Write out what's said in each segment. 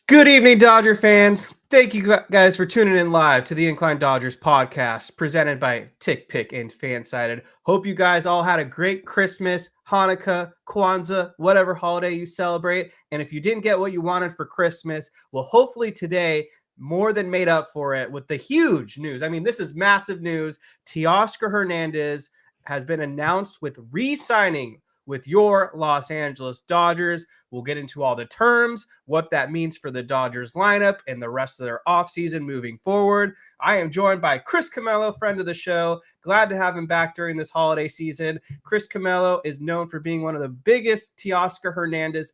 Good evening, Dodger fans. Thank you guys for tuning in live to the Incline Dodgers podcast presented by Tick Pick and Fansided. Hope you guys all had a great Christmas, Hanukkah, Kwanzaa, whatever holiday you celebrate. And if you didn't get what you wanted for Christmas, well, hopefully today more than made up for it with the huge news. I mean, this is massive news. Teoscar Hernandez has been announced with re-signing with your Los Angeles Dodgers. We'll get into all the terms, what that means for the Dodgers lineup and the rest of their offseason moving forward. I am joined by Chris Camello, friend of the show. Glad to have him back during this holiday season. Chris Camello is known for being one of the biggest Teoscar Hernandez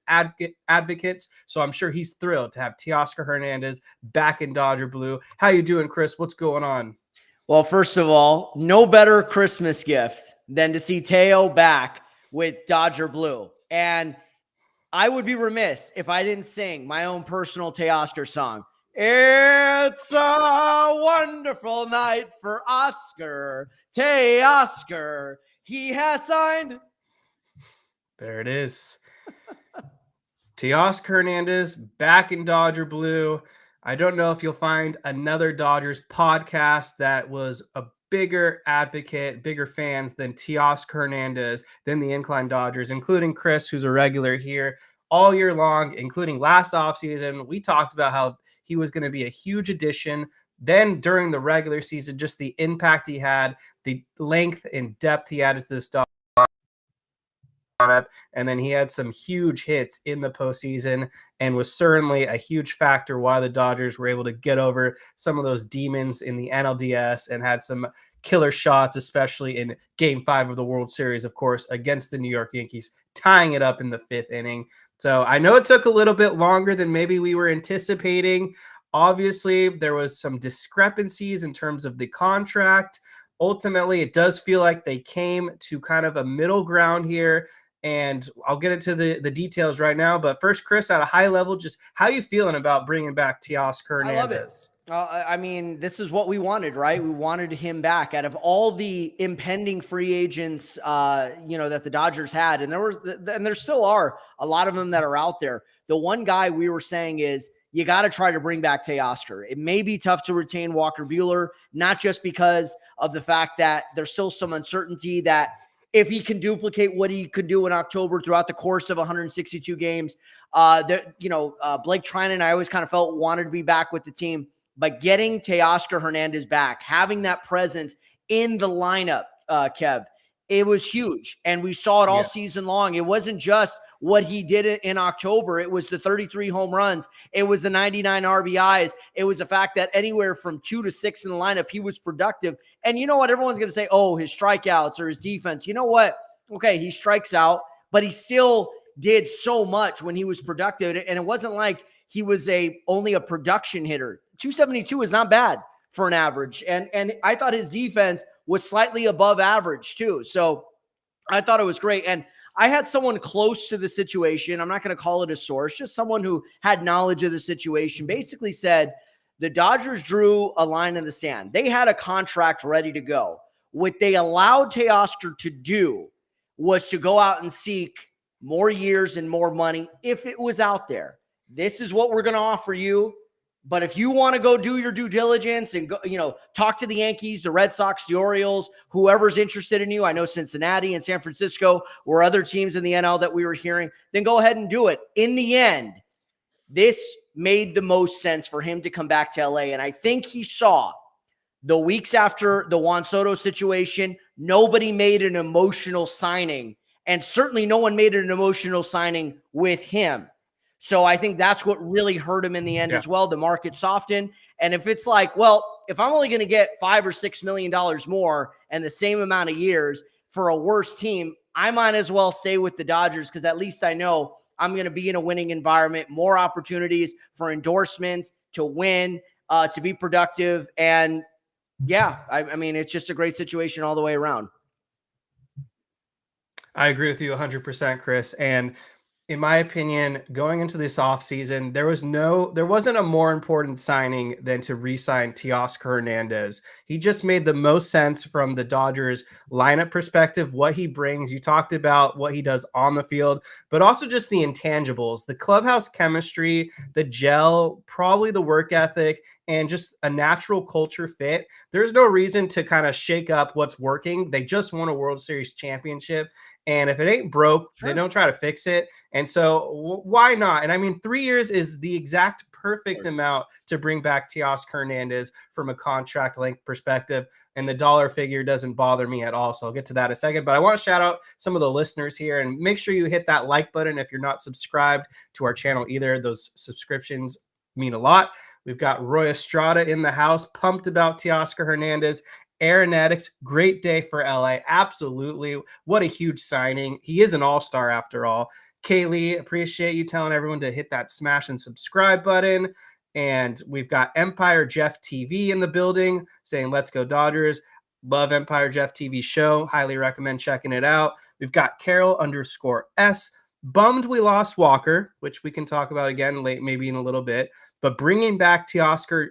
advocates, so I'm sure he's thrilled to have Teoscar Hernandez back in Dodger Blue. How you doing, Chris? What's going on? Well, first of all, no better Christmas gift than to see Teo back with Dodger Blue. And I would be remiss if I didn't sing my own personal Teoscar song. It's a wonderful night for Oscar. Teoscar, he has signed. There it is. Teoscar Hernandez back in Dodger Blue. I don't know if you'll find another Dodgers podcast that was a bigger advocate, bigger fans than Teoscar Hernandez, than the Incline Dodgers, including Chris, who's a regular here all year long, including last offseason. We talked about how he was going to be a huge addition. Then during the regular season, just the impact he had, the length and depth he added to this Dodgers lineup, and then he had some huge hits in the postseason and was certainly a huge factor why the Dodgers were able to get over some of those demons in the NLDS and had some killer shots, especially in Game 5 of the World Series, of course, against the New York Yankees, tying it up in the 5th inning. So I know it took a little bit longer than maybe we were anticipating. Obviously, there was some discrepancies in terms of the contract. Ultimately, it does feel like they came to kind of a middle ground here. And I'll get into the details right now. But first, Chris, at a high level, just how are you feling about bringing back Teoscar Hernandez? I love it. I mean, this is what we wanted, right? We wanted him back. Out of all the impending free agents, that the Dodgers had, and there still are a lot of them that are out there. The one guy we were saying is you got to try to bring back Teoscar. It may be tough to retain Walker Buehler, not just because of the fact that there's still some uncertainty that if he can duplicate what he could do in October throughout the course of 162 games, Blake Treinen, I always kind of felt wanted to be back with the team, but getting Teoscar Hernandez back, having that presence in the lineup, Kev, it was huge. And we saw it all season long. It wasn't just what he did in October. It was the 33 home runs. It was the 99 RBIs. It was the fact that anywhere from 2 to 6 in the lineup, he was productive. And you know what? Everyone's going to say, oh, his strikeouts or his defense. You know what? Okay, he strikes out, but he still did so much when he was productive. And it wasn't like he was only a production hitter. 272 is not bad for an average. And I thought his defense was slightly above average too. So I thought it was great. And I had someone close to the situation, I'm not going to call it a source, just someone who had knowledge of the situation, basically said the Dodgers drew a line in the sand. They had a contract ready to go. What they allowed Teoscar to do was to go out and seek more years and more money if it was out there. This is what we're going to offer you. But if you want to go do your due diligence and go, talk to the Yankees, the Red Sox, the Orioles, whoever's interested in you. I know Cincinnati and San Francisco were other teams in the NL that we were hearing. Then go ahead and do it. In the end, this made the most sense for him to come back to LA. And I think he saw the weeks after the Juan Soto situation, nobody made an emotional signing. And certainly no one made an emotional signing with him. So I think that's what really hurt him in the end as well. The market softened. And if it's like, well, if I'm only going to get $5 or $6 million more and the same amount of years for a worse team, I might as well stay with the Dodgers because at least I know I'm going to be in a winning environment, more opportunities for endorsements, to win, to be productive. And I mean, it's just a great situation all the way around. I agree with you 100%, Chris. And in my opinion, going into this offseason, there wasn't a more important signing than to re-sign Teoscar Hernandez. He just made the most sense from the Dodgers lineup perspective, what he brings. You talked about what he does on the field, but also just the intangibles, the clubhouse chemistry, the gel, probably the work ethic, and just a natural culture fit. There's no reason to kind of shake up what's working. They just won a World Series championship. And if it ain't broke, Sure. they don't try to fix it. And so why not? And I mean, 3 years is the exact perfect amount to bring back Teoscar Hernandez from a contract length perspective. And the dollar figure doesn't bother me at all. So I'll get to that in a second. But I want to shout out some of the listeners here and make sure you hit that like button if you're not subscribed to our channel either. Those subscriptions mean a lot. We've got Roy Estrada in the house, pumped about Teoscar Hernandez. Aaron Addict, great day for LA. Absolutely. What a huge signing. He is an all-star after all. Kaylee, appreciate you telling everyone to hit that smash and subscribe button. And we've got Empire Jeff TV in the building saying, let's go Dodgers. Love Empire Jeff TV show. Highly recommend checking it out. We've got Carol_S. Bummed we lost Walker, which we can talk about again late, maybe in a little bit. But bringing back Teoscar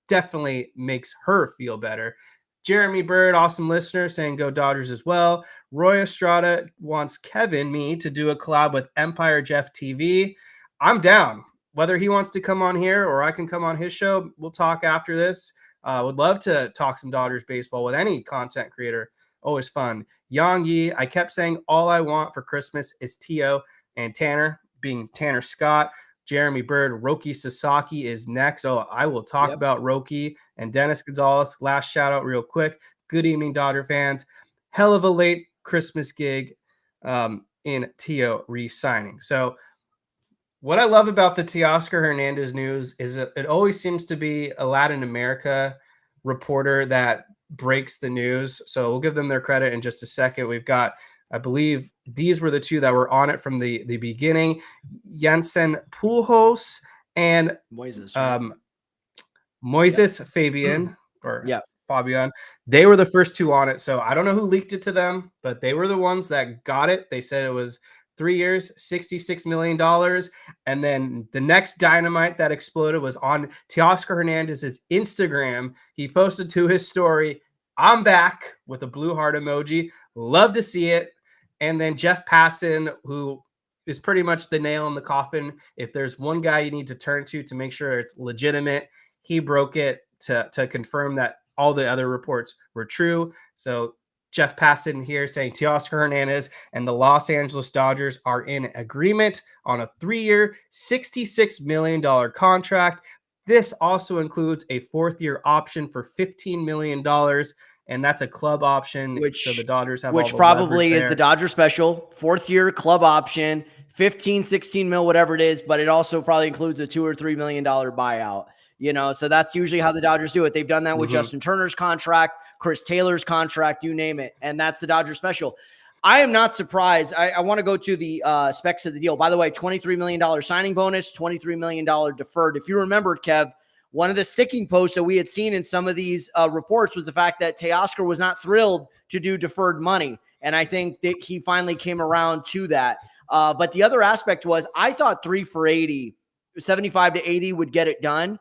definitely makes her feel better. Jeremy Bird, awesome listener, saying go Dodgers as well. Roy Estrada wants me to do a collab with Empire Jeff TV. I'm down. Whether he wants to come on here or I can come on his show, we'll talk after this. Would love to talk some Dodgers baseball with any content creator. Always fun. Yang Yi, I kept saying all I want for Christmas is Tio and Tanner, being Tanner Scott. Jeremy Bird, Roki Sasaki is next. Oh, I will talk about Roki and Dennis Gonzalez. Last shout out real quick. Good evening, Dodger fans. Hell of a late Christmas gig in Tio re-signing. So what I love about the Teoscar Hernandez news is it always seems to be a Latin America reporter that breaks the news. So we'll give them their credit in just a second. We've got, I believe these were the two that were on it from the beginning. Jansen Pujols and Moises, Moises Fabian or Fabian. They were the first two on it. So I don't know who leaked it to them, but they were the ones that got it. They said it was 3 years, $66 million. And then the next dynamite that exploded was on Teoscar Hernandez's Instagram. He posted to his story, I'm back, with a blue heart emoji. Love to see it. And then Jeff Passan, who is pretty much the nail in the coffin. If there's one guy you need to turn to make sure it's legitimate, he broke it to confirm that all the other reports were true. So Jeff Passan here saying Teoscar Hernandez and the Los Angeles Dodgers are in agreement on a 3-year, $66 million contract. This also includes a 4th-year option for $15 million. And that's a club option, so the Dodgers have all the probably is there. the Dodger special, 4th-year club option, 15, 16 mil, whatever it is, but it also probably includes a $2 or $3 million buyout. So that's usually how the Dodgers do it. They've done that with Justin Turner's contract, Chris Taylor's contract, you name it, and that's the Dodger special. I am not surprised. I want to go to the specs of the deal. By the way, $23 million signing bonus, $23 million deferred. If you remember, Kev, one of the sticking posts that we had seen in some of these reports was the fact that Teoscar was not thrilled to do deferred money. And I think that he finally came around to that. But the other aspect was I thought 3 for 80, 75 to 80 would get it done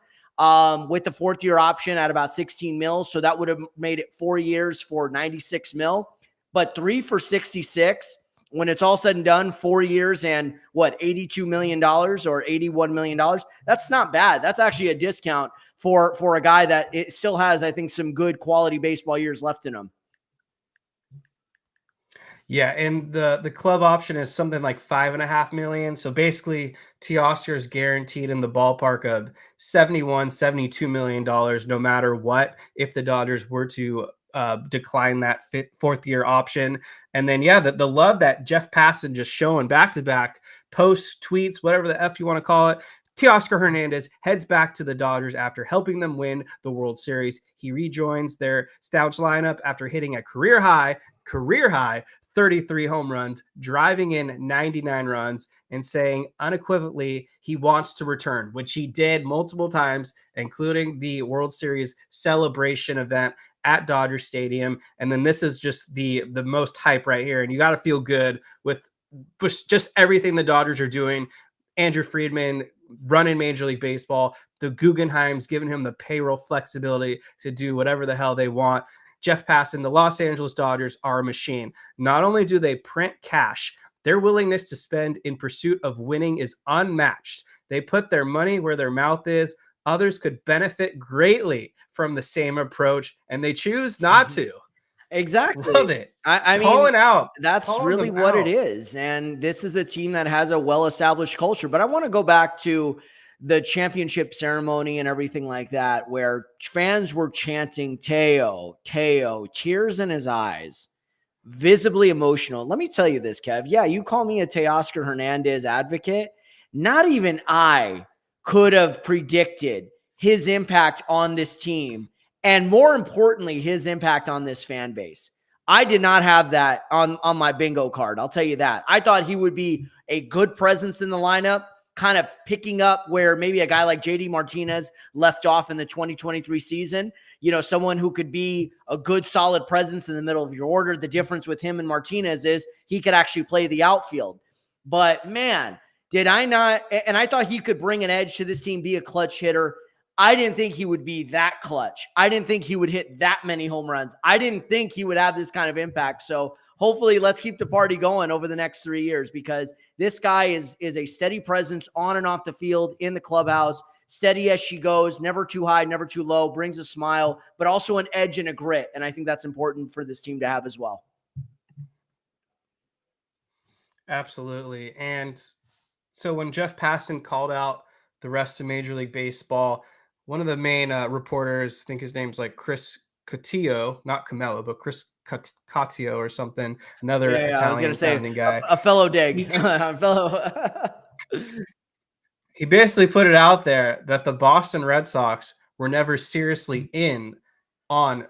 with the 4th-year option at about 16 mil. So that would have made it 4 years for 96 mil. But 3 for 66, when it's all said and done, 4 years and $82 million or $81 million. That's not bad. That's actually a discount for a guy that it still has, I think, some good quality baseball years left in him. Yeah, and the club option is something like $5.5 million. So basically, Teoscar is guaranteed in the ballpark of $71-72 million, no matter what, if the Dodgers were to decline that 4th-year option. And then, the love that Jeff Passan just showing back-to-back posts, tweets, whatever the F you want to call it. Teoscar Hernandez heads back to the Dodgers after helping them win the World Series. He rejoins their Stouch lineup after hitting a career high 33 home runs, driving in 99 runs, and saying unequivocally he wants to return, which he did multiple times, including the World Series celebration event at Dodger Stadium. And then this is just the most hype right here. And you got to feel good with just everything the Dodgers are doing. Andrew Friedman running Major League Baseball, the Guggenheim's giving him the payroll flexibility to do whatever the hell they want. Jeff Passan, the Los Angeles Dodgers are a machine. Not only do they print cash, their willingness to spend in pursuit of winning is unmatched. They put their money where their mouth is. Others could benefit greatly from the same approach, and they choose not to. Exactly. Love it. I mean, Calling out. that's Calling really them what it out. is. And this is a team that has a well-established culture. But I want to go back to the championship ceremony and everything like that, where fans were chanting Teo, Teo, tears in his eyes, visibly emotional. Let me tell you this, Kev. Yeah, you call me a Teoscar Hernandez advocate. Not even I could have predicted his impact on this team, and more importantly, his impact on this fan base. I did not have that on my bingo card. I'll tell you that. I thought he would be a good presence in the lineup, kind of picking up where maybe a guy like JD Martinez left off in the 2023 season. You know, someone who could be a good, solid presence in the middle of your order. The difference with him and Martinez is he could actually play the outfield. But man, did I not? And I thought he could bring an edge to this team, be a clutch hitter. I didn't think he would be that clutch. I didn't think he would hit that many home runs. I didn't think he would have this kind of impact. So hopefully let's keep the party going over the next 3 years, because this guy is a steady presence on and off the field, in the clubhouse, steady as she goes, never too high, never too low, brings a smile, but also an edge and a grit. And I think that's important for this team to have as well. Absolutely. And so when Jeff Passan called out the rest of Major League Baseball, one of the main reporters, I think his name's like Chris Cotillo, not Camello, but Chris Cotillo or something, another Yeah, I was going Italian to say sounding guy. a fellow dig, a fellow. He basically put it out there that the Boston Red Sox were never seriously in on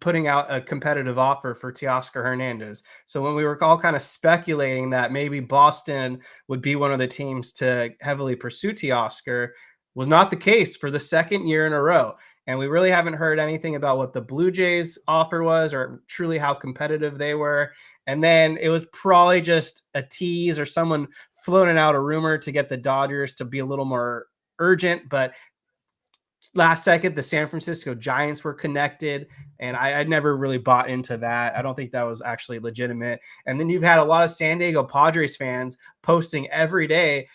putting out a competitive offer for Teoscar Hernandez. So when we were all kind of speculating that maybe Boston would be one of the teams to heavily pursue Teoscar, was not the case for the second year in a row. And we really haven't heard anything about what the Blue Jays offer was or truly how competitive they were. And then it was probably just a tease or someone floating out a rumor to get the Dodgers to be a little more urgent. But last second, the San Francisco Giants were connected, and I never really bought into that. I don't think that was actually legitimate. And then you've had a lot of San Diego Padres fans posting every day,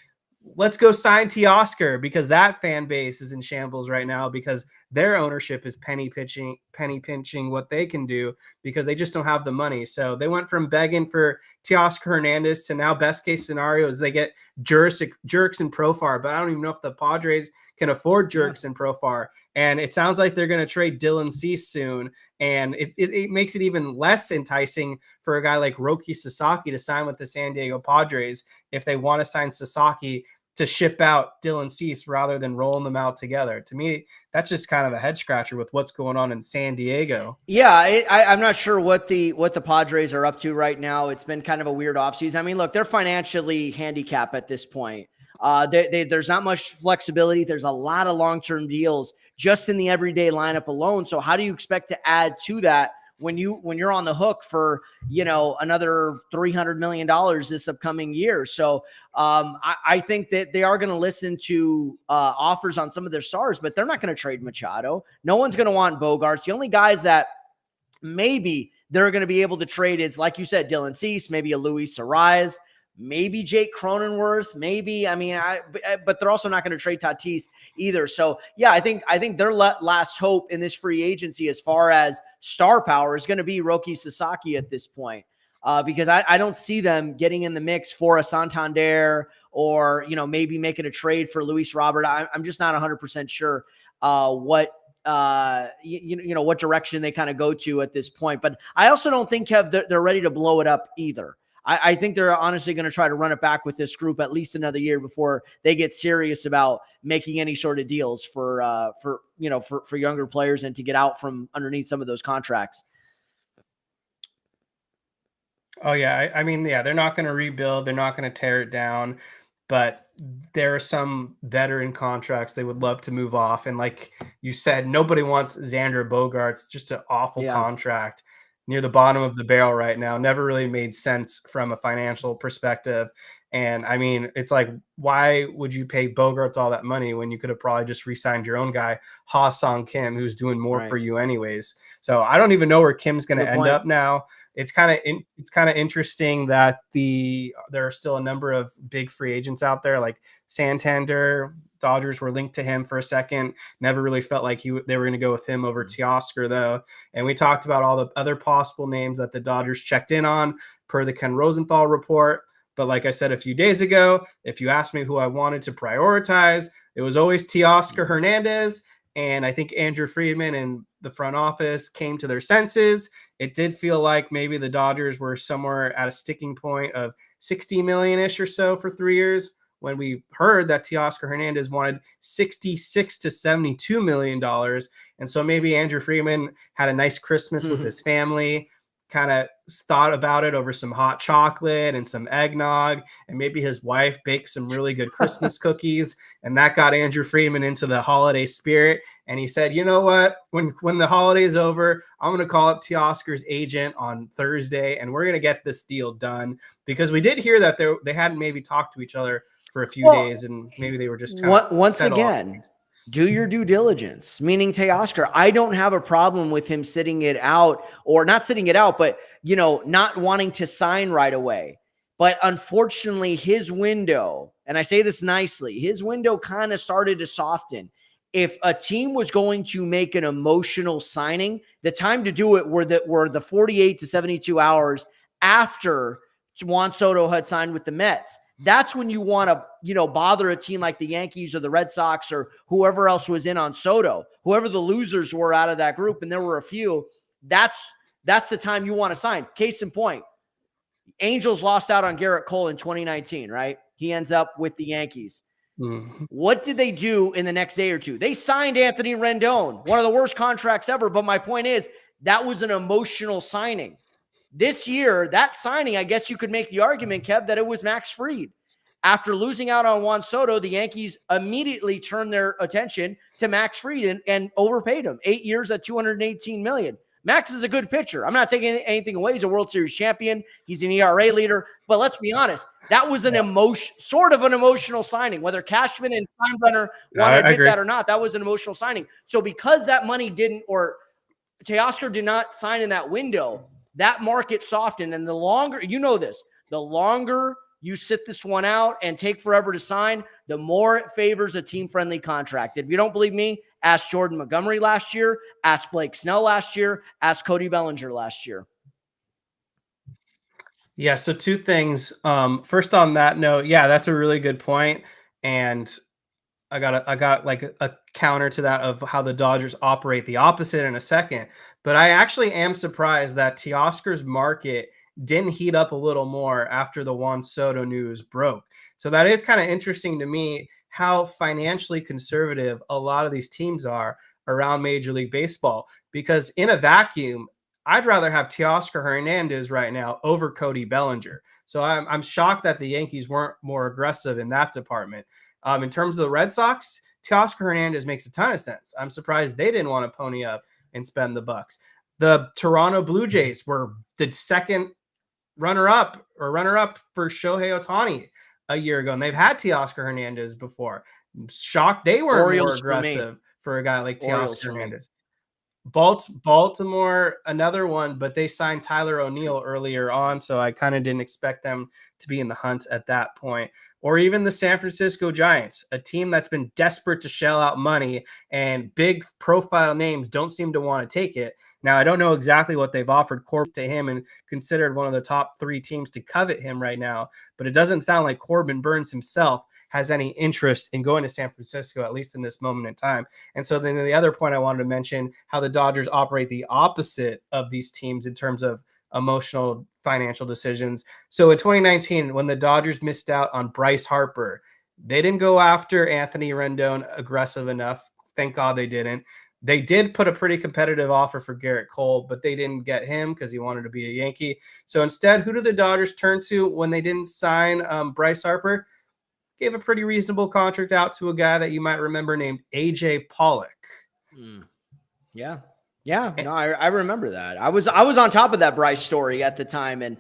let's go sign Teoscar, because that fan base is in shambles right now because their ownership is penny pinching what they can do because they just don't have the money. So they went from begging for Teoscar Hernandez to now best case scenario is they get Jerks and Profar, but I don't even know if the Padres can afford Jerks and Profar. And it sounds like they're going to trade Dylan Cease soon. And it makes it even less enticing for a guy like Roki Sasaki to sign with the San Diego Padres if they want to sign Sasaki to ship out Dylan Cease rather than rolling them out together. To me, that's just kind of a head scratcher with what's going on in San Diego. Yeah, I'm not sure what the Padres are up to right now. It's been kind of a weird offseason. I mean, look, they're financially handicapped at this point. There's not much flexibility. There's a lot of long-term deals just in the everyday lineup alone. So how do you expect to add to that when you're on the hook for, another $300 million this upcoming year? So I think that they are going to listen to offers on some of their stars, but they're not going to trade Machado. No one's going to want Bogarts. The only guys that maybe they're going to be able to trade is, like you said, Dylan Cease, maybe a Luis Ariz, maybe Jake Cronenworth, maybe. But they're also not going to trade Tatis either. So yeah, I think their last hope in this free agency, as far as star power, is going to be Roki Sasaki at this point, because I don't see them getting in the mix for a Santander or maybe making a trade for Luis Robert. I'm just not 100% sure what what direction they kind of go to at this point. But I also don't think they're ready to blow it up either. I think they're honestly going to try to run it back with this group at least another year before they get serious about making any sort of deals for younger players and to get out from underneath some of those contracts. Oh yeah. They're not going to rebuild. They're not going to tear it down, but there are some veteran contracts they would love to move off. And like you said, nobody wants Xander Bogaerts, just an awful contract. near the bottom of the barrel right now. Never really made sense from a financial perspective. And I mean, it's like, why would you pay Bogarts all that money when you could have probably just re-signed your own guy, Ha Sung Kim, who's doing more for you anyways? So I don't even know where Kim's going to end up now. It's kind of interesting that there are still a number of big free agents out there, like Santander. Dodgers were linked to him for a second. Never really felt like they were going to go with him over Teoscar, though. And we talked about all the other possible names that the Dodgers checked in on per the Ken Rosenthal report. But like I said a few days ago, if you asked me who I wanted to prioritize, it was always Teoscar Hernandez. And I think Andrew Friedman and the front office came to their senses. It did feel like maybe the Dodgers were somewhere at a sticking point of 60 million-ish or so for 3 years, when we heard that Teoscar Hernandez wanted $66 to $72 million. And so maybe Andrew Friedman had a nice Christmas with his family, kind of thought about it over some hot chocolate and some eggnog, and maybe his wife baked some really good Christmas cookies, and that got Andrew Friedman into the holiday spirit. And he said, you know what, when the holiday is over, I'm going to call up Teoscar's agent on Thursday, and we're going to get this deal done, because we did hear that they hadn't maybe talked to each other for a few days, and maybe they were just once again, do your due diligence, meaning Teoscar. I don't have a problem with him sitting it out, or not sitting it out, but, not wanting to sign right away. But unfortunately, his window, and I say this nicely, his window kind of started to soften. If a team was going to make an emotional signing, the time to do it were the 48 to 72 hours after Juan Soto had signed with the Mets. That's when you want to, bother a team like the Yankees or the Red Sox or whoever else was in on Soto, whoever the losers were out of that group, and there were a few. That's the time you want to sign. Case in point, Angels lost out on Garrett Cole in 2019, right? He ends up with the Yankees. Mm-hmm. What did they do in the next day or two? They signed Anthony Rendon, one of the worst contracts ever. But my point is, that was an emotional signing. This year, that signing, I guess you could make the argument, Kev, that it was Max Fried. After losing out on Juan Soto, the Yankees immediately turned their attention to Max Fried and overpaid him. 8 years at $218 million. Max is a good pitcher. I'm not taking anything away. He's a World Series champion. He's an ERA leader. But let's be honest, that was an sort of an emotional signing. Whether Cashman and Steinbrenner want to admit that or not, that was an emotional signing. So because that money didn't, or Teoscar did not sign in that window, that market softened. And the longer, the longer you sit this one out and take forever to sign, the more it favors a team-friendly contract. If you don't believe me, ask Jordan Montgomery last year, ask Blake Snell last year, ask Cody Bellinger last year. Yeah, so two things. First on that note, yeah, that's a really good point. And I got like a counter to that of how the Dodgers operate the opposite in a second. But I actually am surprised that Teoscar's market didn't heat up a little more after the Juan Soto news broke. So that is kind of interesting to me, how financially conservative a lot of these teams are around Major League Baseball. Because in a vacuum, I'd rather have Teoscar Hernandez right now over Cody Bellinger. So I'm shocked that the Yankees weren't more aggressive in that department. In terms of the Red Sox, Teoscar Hernandez makes a ton of sense. I'm surprised they didn't want to pony up and spend the bucks. The Toronto Blue Jays were the second runner-up for Shohei Ohtani a year ago, and they've had Teoscar Hernandez before. I'm shocked they weren't more aggressive for a guy like Teoscar Hernandez. Baltimore, another one, but they signed Tyler O'Neill earlier on, so I kind of didn't expect them to be in the hunt at that point. Or even the San Francisco Giants, a team that's been desperate to shell out money, and big profile names don't seem to want to take it. Now, I don't know exactly what they've offered Corbin to him and considered one of the top 3 teams to covet him right now, but it doesn't sound like Corbin Burns himself has any interest in going to San Francisco, at least in this moment in time. And so then the other point I wanted to mention, how the Dodgers operate the opposite of these teams in terms of emotional financial decisions. So in 2019, when the Dodgers missed out on Bryce Harper, they didn't go after Anthony Rendon aggressive enough. Thank God they didn't. They did put a pretty competitive offer for Garrett Cole, but they didn't get him because he wanted to be a Yankee. So instead, who did the Dodgers turn to when they didn't sign Bryce Harper? Gave a pretty reasonable contract out to a guy that you might remember named AJ Pollock. Yeah. Yeah, no, I remember that. I was on top of that Bryce story at the time, and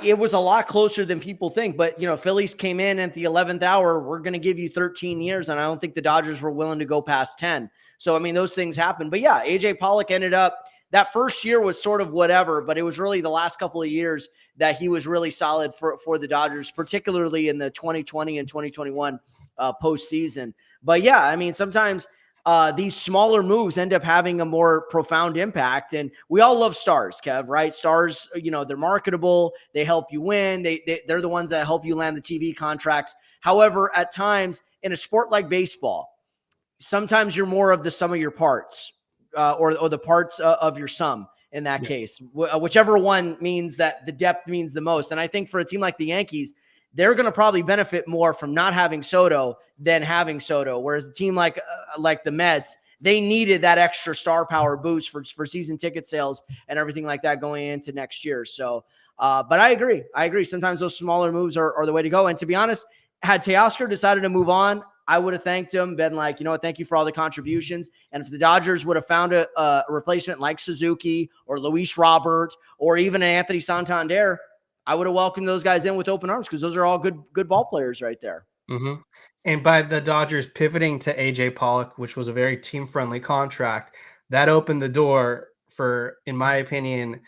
it was a lot closer than people think. But Phillies came in at the 11th hour. We're going to give you 13 years, and I don't think the Dodgers were willing to go past 10. So I mean, those things happen. But yeah, AJ Pollock ended up, that first year was sort of whatever, but it was really the last couple of years that he was really solid for the Dodgers, particularly in the 2020 and 2021 postseason. But yeah, I mean, sometimes these smaller moves end up having a more profound impact. And we all love stars, Kev, right? Stars, they're marketable. They help you win. They're the ones that help you land the TV contracts. However, at times in a sport like baseball, sometimes you're more of the sum of your parts, or the parts of your sum in that case, whichever one means that the depth means the most. And I think for a team like the Yankees, they're going to probably benefit more from not having Soto than having Soto. Whereas a team like the Mets, they needed that extra star power boost for season ticket sales and everything like that going into next year. So, but I agree. Sometimes those smaller moves are the way to go. And to be honest, had Teoscar decided to move on, I would have thanked him, been like, thank you for all the contributions. And if the Dodgers would have found a replacement like Suzuki or Luis Robert or even an Anthony Santander, I would have welcomed those guys in with open arms, because those are all good ball players right there. Mm-hmm. And by the Dodgers pivoting to AJ Pollock, which was a very team-friendly contract, that opened the door for, in my opinion,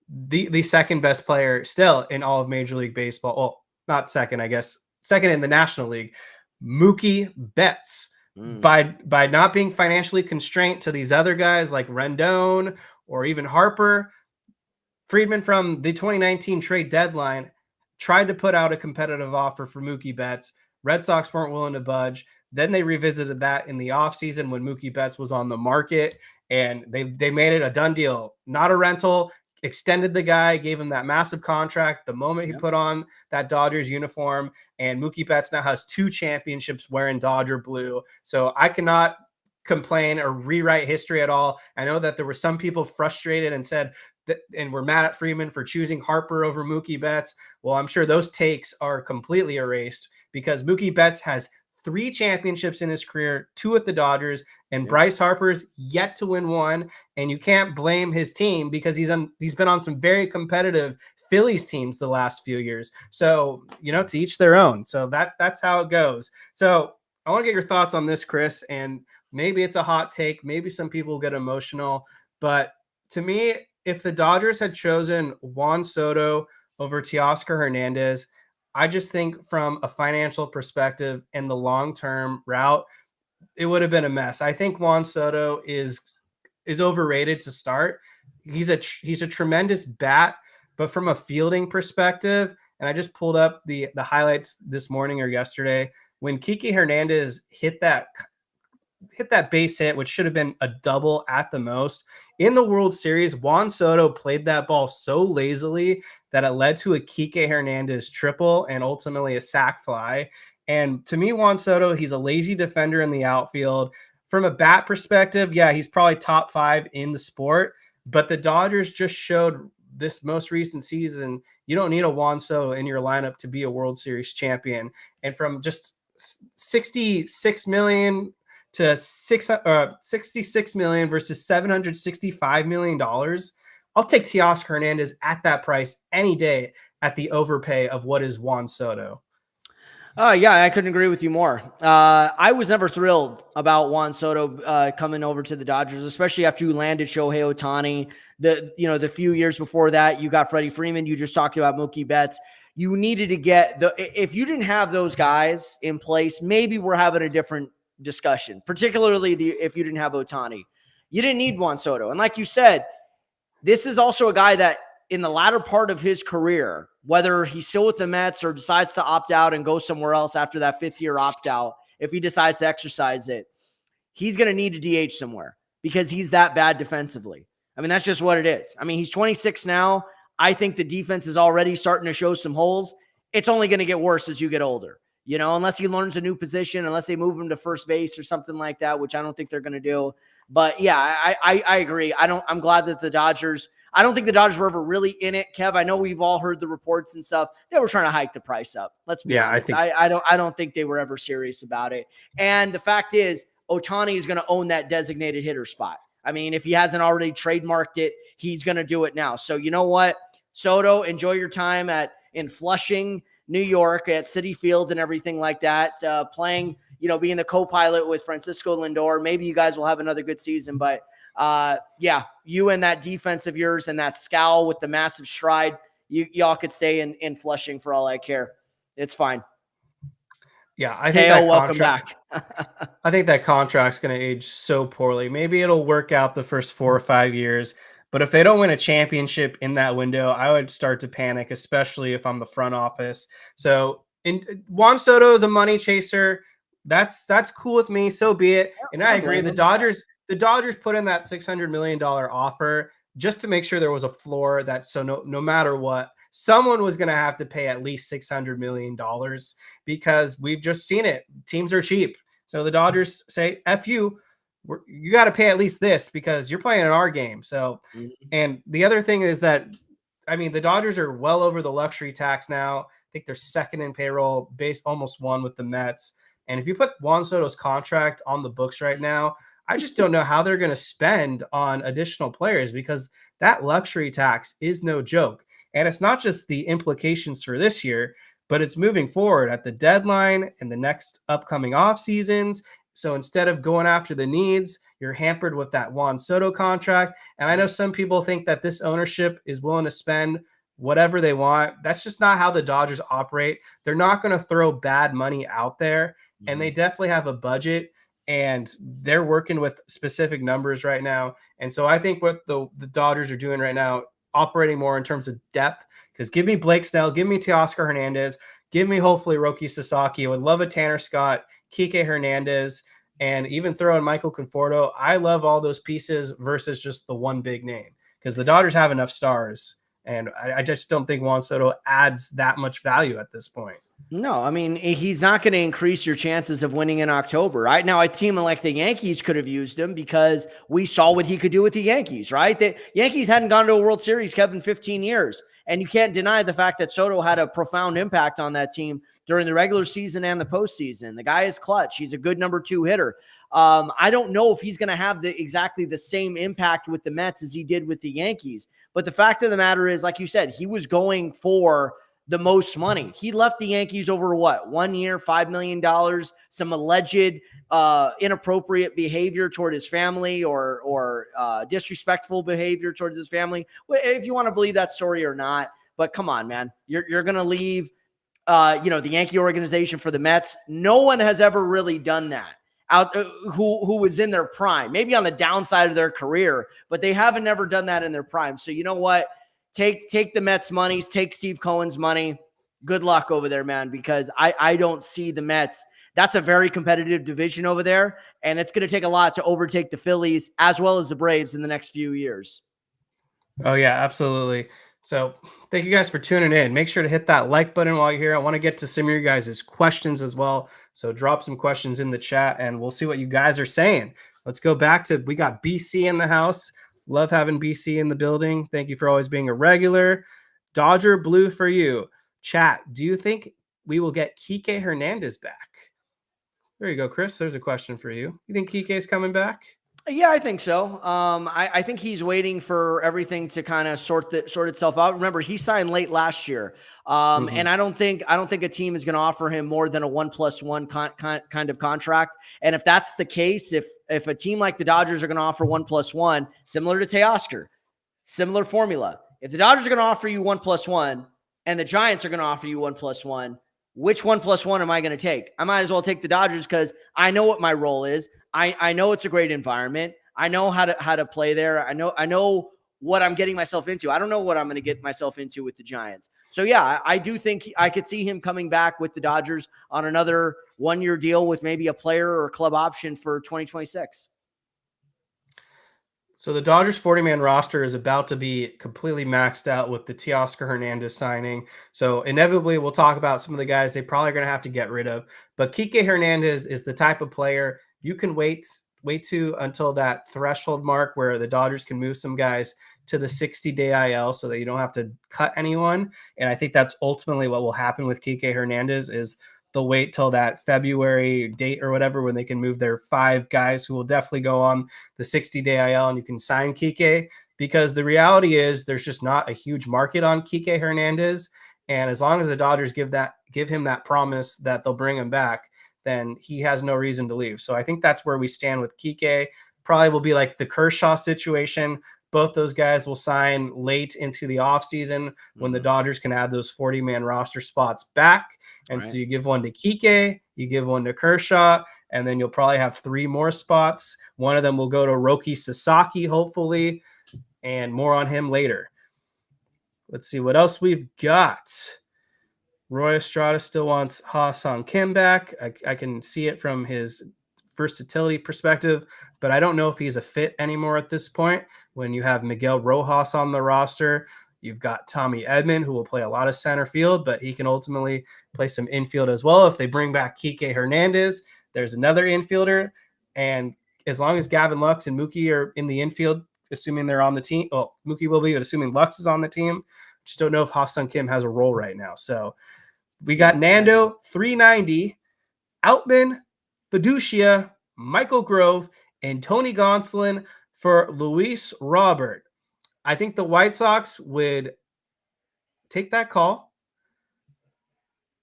the second best player still in all of Major League Baseball. Well, not second, I guess. Second in the National League, Mookie Betts. By not being financially constrained to these other guys like Rendon or even Harper, Friedman from the 2019 trade deadline tried to put out a competitive offer for Mookie Betts. Red Sox weren't willing to budge. Then they revisited that in the offseason when Mookie Betts was on the market, and they made it a done deal, not a rental. Extended the guy, gave him that massive contract the moment he put on that Dodgers uniform, and Mookie Betts now has 2 championships wearing Dodger blue. So I cannot complain or rewrite history at all. I know that there were some people frustrated and said that, and we're mad at Freeman for choosing Harper over Mookie Betts. Well, I'm sure those takes are completely erased, because Mookie Betts has 3 championships in his career, 2 at the Dodgers, and Bryce Harper's yet to win 1. And you can't blame his team, because he's been on some very competitive Phillies teams the last few years. So, to each their own. So that's how it goes. So I want to get your thoughts on this, Chris, and maybe it's a hot take. Maybe some people get emotional, but to me, if the Dodgers had chosen Juan Soto over Teoscar Hernandez, I just think from a financial perspective and the long-term route, it would have been a mess. I think Juan Soto is overrated to start. He's a tremendous bat, but from a fielding perspective, and I just pulled up the highlights this morning or yesterday, when Kiki Hernandez hit that base hit, which should have been a double at the most in the World Series, Juan Soto played that ball so lazily that it led to a Kike Hernandez triple and ultimately a sac fly. And to me, Juan Soto, he's a lazy defender in the outfield. From a bat perspective, yeah, he's probably top 5 in the sport, but the Dodgers just showed this most recent season, you don't need a Juan Soto in your lineup to be a World Series champion. And from just 66 million to 66 million versus $765 million, I'll take Teoscar Hernandez at that price any day at the overpay of what is Juan Soto. Yeah, I couldn't agree with you more. I was never thrilled about Juan Soto coming over to the Dodgers, especially after you landed Shohei Ohtani. The few years before that, you got Freddie Freeman. You just talked about Mookie Betts. You needed to get if you didn't have those guys in place, maybe we're having a different discussion, particularly if you didn't have Ohtani. You didn't need Juan Soto. And like you said, this is also a guy that in the latter part of his career, whether he's still with the Mets or decides to opt out and go somewhere else after that 5th year opt out, if he decides to exercise it, he's going to need a DH somewhere because he's that bad defensively. I mean, that's just what it is. I mean, he's 26 now. I think the defense is already starting to show some holes. It's only going to get worse as you get older, unless he learns a new position, unless they move him to first base or something like that, which I don't think they're going to do. But yeah, I agree. I'm glad that I don't think the Dodgers were ever really in it, Kev. I know we've all heard the reports and stuff. They were trying to hike the price up. Let's be honest. I don't think they were ever serious about it. And the fact is, Ohtani is going to own that designated hitter spot. I mean, if he hasn't already trademarked it, he's going to do it now. So you know what, Soto, enjoy your time in Flushing, New York, at Citi Field and everything like that, playing, being the co-pilot with Francisco Lindor. Maybe you guys will have another good season, but yeah, you and that defense of yours and that scowl with the massive stride, y'all could stay in Flushing for all I care. It's fine. Yeah, I think Teo, that welcome contract. back. I think that contract's going to age so poorly. Maybe it'll work out the first 4 or 5 years, but if they don't win a championship in that window, I would start to panic, especially if I'm the front office. So, Juan Soto is a money chaser. That's cool with me. So be it. And I agree. The Dodgers put in that $600 million offer just to make sure there was a floor, that so no matter what, someone was going to have to pay at least $600 million, because we've just seen it. Teams are cheap. So the Dodgers say, F you, you got to pay at least this because you're playing in our game. So, and the other thing is that, I mean, the Dodgers are well over the luxury tax now. I think they're second in payroll, base almost one with the Mets. And if you put Juan Soto's contract on the books right now, I just don't know how they're going to spend on additional players, because that luxury tax is no joke. And it's not just the implications for this year, but it's moving forward at the deadline and the next upcoming off seasons. So instead of going after the needs, you're hampered with that Juan Soto contract. And I know some people think that this ownership is willing to spend whatever they want. That's just not how the Dodgers operate. They're not going to throw bad money out there. And they definitely have a budget, and they're working with specific numbers right now. And so I think what the Dodgers are doing right now, operating more in terms of depth, because give me Blake Snell, give me Teoscar Hernandez, give me hopefully Roki Sasaki. I would love a Tanner Scott, Kike Hernandez, and even throw in Michael Conforto. I love all those pieces versus just the one big name, because the Dodgers have enough stars. And I just don't think Juan Soto adds that much value at this point. No, I mean, he's not going to increase your chances of winning in October. Right now, a team like the Yankees could have used him, because we saw what he could do with the Yankees, right? The Yankees hadn't gone to a World Series, Kevin, 15 years. And you can't deny the fact that Soto had a profound impact on that team during the regular season and the postseason. The guy is clutch. He's a good number 2 hitter. I don't know if he's going to have exactly the same impact with the Mets as he did with the Yankees. But the fact of the matter is, like you said, he was going for the most money. He left the Yankees over what? 1 year, $5 million, some alleged inappropriate behavior toward his family, or disrespectful behavior towards his family. If you want to believe that story or not, but come on, man, you're going to leave, the Yankee organization for the Mets. No one has ever really done that who was in their prime, maybe on the downside of their career, but they haven't never done that in their prime. So you know what? Take the Mets monies, take Steve Cohen's money. Good luck over there, man, because I don't see the Mets. That's a very competitive division over there, and it's going to take a lot to overtake the Phillies as well as the Braves in the next few years. Oh, yeah, absolutely. So thank you guys for tuning in. Make sure to hit that like button while you're here. I want to get to some of your guys' questions as well. So drop some questions in the chat, and we'll see what you guys are saying. Let's go back to, we got BC in the house. Love having BC in the building. Thank you for always being a regular. Dodger Blue for you. Chat, do you think we will get Kike Hernandez back? There you go, Chris. There's a question for you. You think Kike is coming back? Yeah, I think so. I think he's waiting for everything to kind of sort itself out. Remember, he signed late last year, and I don't think a team is going to offer him more than a 1+1 kind of contract. And if that's the case, if a team like the Dodgers are going to offer 1+1, similar to Teoscar, similar formula. If the Dodgers are going to offer you 1+1, and the Giants are going to offer you 1+1, which 1+1 am I going to take? I might as well take the Dodgers, because I know what my role is. I know it's a great environment. I know how to play there. I know what I'm getting myself into. I don't know what I'm going to get myself into with the Giants. So yeah, I do think I could see him coming back with the Dodgers on another 1-year deal with maybe a player or club option for 2026. So the Dodgers 40-man roster is about to be completely maxed out with the Teoscar Hernandez signing. So inevitably, we'll talk about some of the guys they probably are going to have to get rid of. But Kike Hernandez is the type of player you can wait to until that threshold mark where the Dodgers can move some guys to the 60-day IL so that you don't have to cut anyone. And I think that's ultimately what will happen with Kike Hernandez is they'll wait till that February date or whatever when they can move their 5 guys who will definitely go on the 60-day IL and you can sign Kike, because the reality is there's just not a huge market on Kike Hernandez. And as long as the Dodgers give him that promise that they'll bring him back, then he has no reason to leave. So I think that's where we stand with Kike. Probably will be like the Kershaw situation. Both those guys will sign late into the offseason when the Dodgers can add those 40-man roster spots back. And so you give one to Kike, you give one to Kershaw, and then you'll probably have 3 more spots. One of them will go to Roki Sasaki, hopefully, and more on him later. Let's see what else we've got. Roy Estrada still wants Ha-Seong Kim back. I can see it from his versatility perspective, but I don't know if he's a fit anymore at this point. When you have Miguel Rojas on the roster, you've got Tommy Edman, who will play a lot of center field, but he can ultimately play some infield as well. If they bring back Kike Hernandez, there's another infielder. And as long as Gavin Lux and Mookie are in the infield, assuming they're on the team, well, Mookie will be, but assuming Lux is on the team, just don't know if Ha-Seong Kim has a role right now. So we got Nando, 390, Outman, Fiducia, Michael Grove, and Tony Gonsolin for Luis Robert. I think the White Sox would take that call,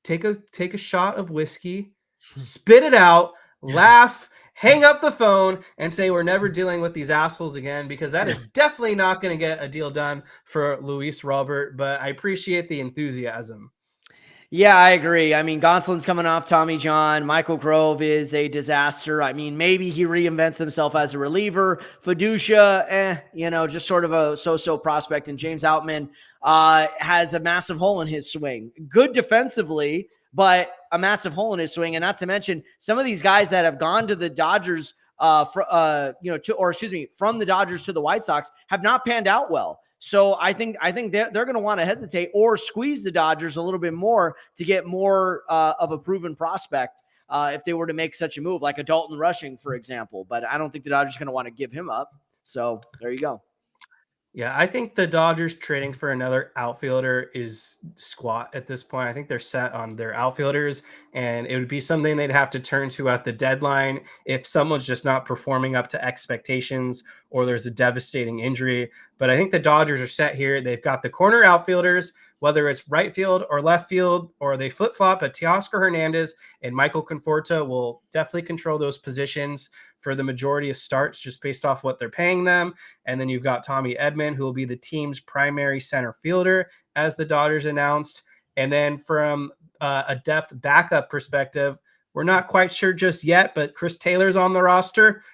take a shot of whiskey, spit it out, laugh, hang up the phone, and say we're never dealing with these assholes again, because that is definitely not going to get a deal done for Luis Robert. But I appreciate the enthusiasm. Yeah, I agree. I mean, Gonsolin's coming off Tommy John. Michael Grove is a disaster. I mean, maybe he reinvents himself as a reliever. Fiducia, just sort of a so-so prospect. And James Outman has a massive hole in his swing. Good defensively, but a massive hole in his swing. And not to mention some of these guys that have gone to the Dodgers, from the Dodgers to the White Sox have not panned out well. So I think they're going to want to hesitate or squeeze the Dodgers a little bit more to get more of a proven prospect if they were to make such a move, like a Dalton Rushing, for example. But I don't think the Dodgers are going to want to give him up. So there you go. Yeah, I think the Dodgers trading for another outfielder is squat at this point. I think they're set on their outfielders, and it would be something they'd have to turn to at the deadline if someone's just not performing up to expectations or there's a devastating injury. But I think the Dodgers are set here. They've got the corner outfielders, whether it's right field or left field, or they flip-flop, but Teoscar Hernandez and Michael Conforto will definitely control those positions for the majority of starts just based off what they're paying them. And then you've got Tommy Edman, who will be the team's primary center fielder, as the Dodgers announced. And then from a depth backup perspective, we're not quite sure just yet, but Chris Taylor's on the roster.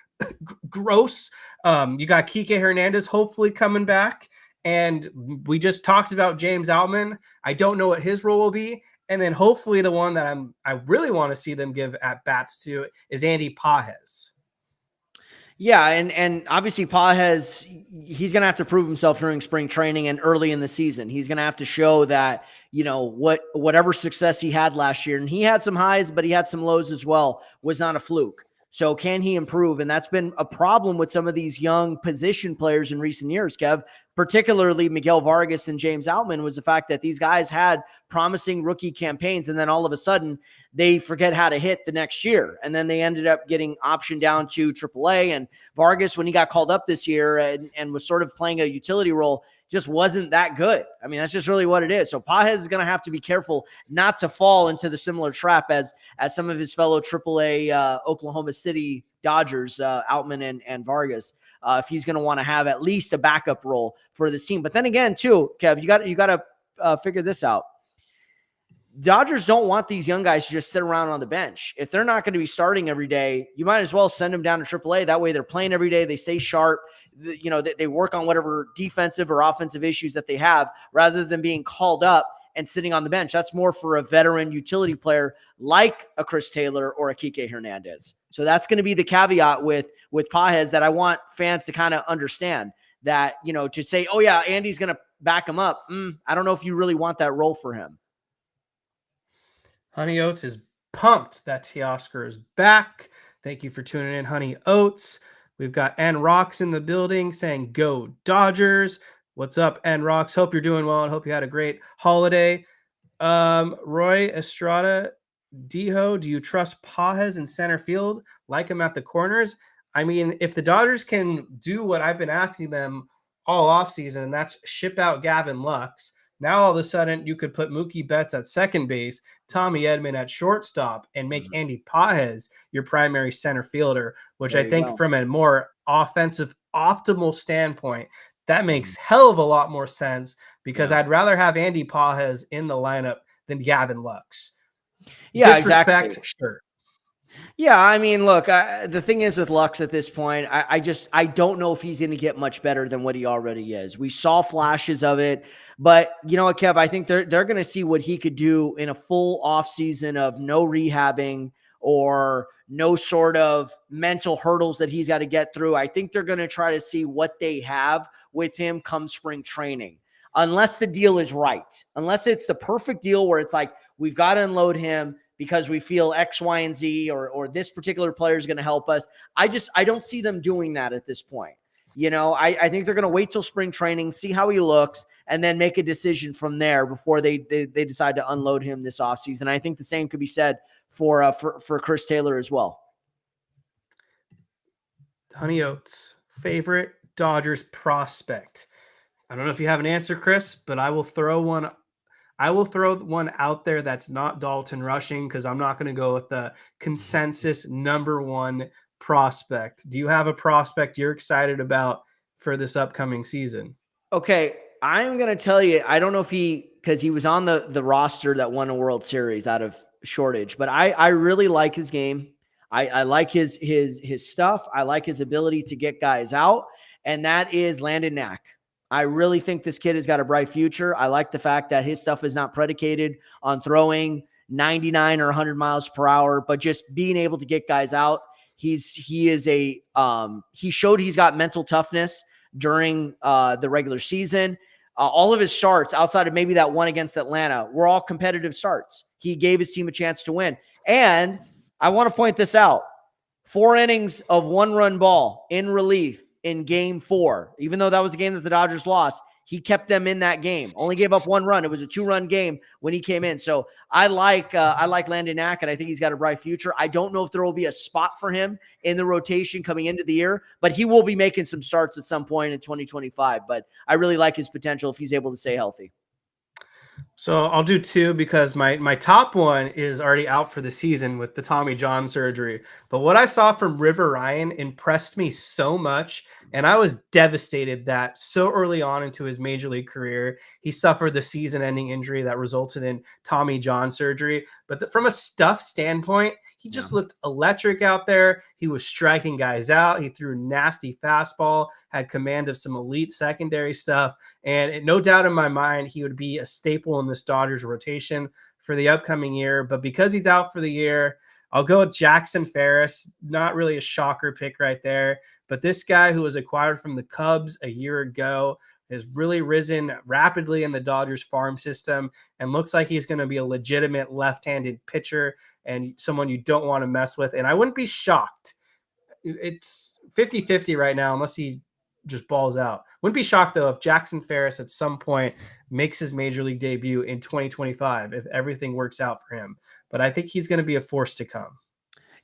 Gross. You got Kike Hernandez hopefully coming back. And we just talked about James Outman. I don't know what his role will be. And then hopefully the one that I really want to see them give at bats to is Andy Pages. Yeah, and obviously Pages, he's going to have to prove himself during spring training and early in the season. He's going to have to show that, whatever success he had last year, and he had some highs, but he had some lows as well, was not a fluke. So can he improve? And that's been a problem with some of these young position players in recent years, Kev, particularly Miguel Vargas and James Outman, was the fact that these guys had promising rookie campaigns, and then all of a sudden they forget how to hit the next year. And then they ended up getting optioned down to AAA. And Vargas, when he got called up this year and was sort of playing a utility role, just wasn't that good. I mean, that's just really what it is. So Pages is going to have to be careful not to fall into the similar trap as some of his fellow AAA Oklahoma City Dodgers, Outman and Vargas, if he's going to want to have at least a backup role for this team. But then again, too, Kev, you got to figure this out. Dodgers don't want these young guys to just sit around on the bench. If they're not going to be starting every day, you might as well send them down to AAA. That way they're playing every day. They stay sharp. They work on whatever defensive or offensive issues that they have rather than being called up and sitting on the bench. That's more for a veteran utility player like a Chris Taylor or a Kike Hernandez. So that's going to be the caveat with Pages that I want fans to kind of understand that, to say, oh yeah, Andy's going to back him up. I don't know if you really want that role for him. Honey Oats is pumped that Teoscar is back. Thank you for tuning in, Honey Oats. We've got N Rocks in the building saying, go Dodgers. What's up, N Rocks? Hope you're doing well and hope you had a great holiday. Roy Estrada, Diho, do you trust Pages in center field? Like him at the corners? I mean, if the Dodgers can do what I've been asking them all offseason, and that's ship out Gavin Lux, now all of a sudden you could put Mookie Betts at second base, Tommy Edman at shortstop, and make Andy Pages your primary center fielder, which There I you think go. from a more offensive, optimal standpoint, that makes hell of a lot more sense because I'd rather have Andy Pages in the lineup than Gavin Lux. Yeah, Disrespect, exactly. sure. Yeah, I mean, look, the thing is with Lux at this point, I don't know if he's going to get much better than what he already is. We saw flashes of it, but you know what, Kev? I think they're going to see what he could do in a full offseason of no rehabbing or no sort of mental hurdles that he's got to get through. I think they're going to try to see what they have with him come spring training, unless the deal is right, unless it's the perfect deal where it's like we've got to unload him because we feel X, Y, and Z, or this particular player is going to help us. I don't see them doing that at this point. You know, I think they're going to wait till spring training, see how he looks, and then make a decision from there before they decide to unload him this offseason. I think the same could be said for Chris Taylor as well. Honey Oates, favorite Dodgers prospect. I don't know if you have an answer, Chris, but I will throw one out there that's not Dalton Rushing because I'm not going to go with the consensus number one prospect. Do you have a prospect you're excited about for this upcoming season? Okay, I'm going to tell you, I don't know if because he was on the roster that won a World Series out of shortage, but I really like his game. I like his stuff. I like his ability to get guys out, and that is Landon Knack. I really think this kid has got a bright future. I like the fact that his stuff is not predicated on throwing 99 or 100 miles per hour, but just being able to get guys out. He showed he's got mental toughness during the regular season. All of his starts outside of maybe that one against Atlanta were all competitive starts. He gave his team a chance to win. And I want to point this out. 4 innings of 1-run ball in relief in game 4. Even though that was a game that the Dodgers lost, he kept them in that game. Only gave up 1 run. It was a 2-run game when he came in. So I like Landon Knack, and I think he's got a bright future. I don't know if there will be a spot for him in the rotation coming into the year, but he will be making some starts at some point in 2025. But I really like his potential if he's able to stay healthy. So I'll do 2 because my top one is already out for the season with the Tommy John surgery. But what I saw from River Ryan impressed me so much, and I was devastated that so early on into his major league career, he suffered the season-ending injury that resulted in Tommy John surgery. But from a stuff standpoint, he just looked electric out there. He was striking guys out. He threw nasty fastball, had command of some elite secondary stuff. And no doubt in my mind, he would be a staple in this Dodgers rotation for the upcoming year. But because he's out for the year, I'll go with Jackson Ferris. Not really a shocker pick right there. But this guy who was acquired from the Cubs a year ago has really risen rapidly in the Dodgers farm system and looks like he's going to be a legitimate left-handed pitcher and someone you don't want to mess with. And I wouldn't be shocked. It's 50-50 right now, unless he just balls out. Wouldn't be shocked, though, if Jackson Ferris at some point makes his major league debut in 2025, if everything works out for him. But I think he's going to be a force to come.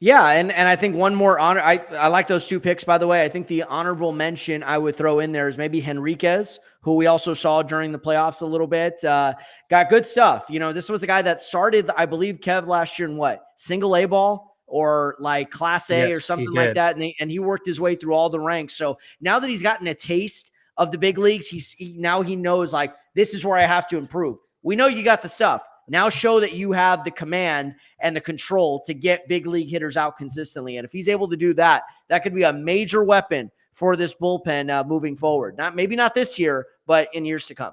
Yeah, and I think one more honor. I like those 2 picks, by the way. I think the honorable mention I would throw in there is maybe Henriquez, who we also saw during the playoffs a little bit. Got good stuff. You know, this was a guy that started, I believe, Kev, last year in what? Single A ball or like Class A or something like that. And he worked his way through all the ranks. So now that he's gotten a taste of the big leagues, now he knows, like, this is where I have to improve. We know you got the stuff. Now show that you have the command and the control to get big league hitters out consistently. And if he's able to do that, that could be a major weapon for this bullpen moving forward. Maybe not this year, but in years to come.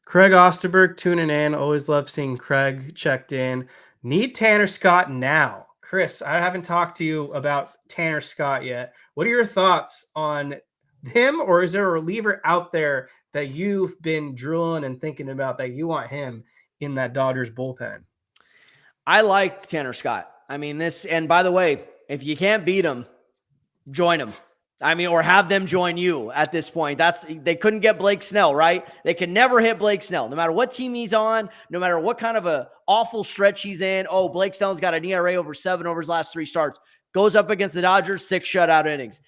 Craig Osterberg tuning in. Always love seeing Craig checked in. Need Tanner Scott now. Chris, I haven't talked to you about Tanner Scott yet. What are your thoughts on him, or is there a reliever out there that you've been drooling and thinking about that you want him in that Dodgers bullpen? I like Tanner Scott. I mean, and by the way, if you can't beat him, join him. I mean, or have them join you at this point. They couldn't get Blake Snell, right? They can never hit Blake Snell, no matter what team he's on, no matter what kind of a awful stretch he's in. Oh, Blake Snell's got an ERA over 7 over his last 3 starts. Goes up against the Dodgers, 6 shutout innings.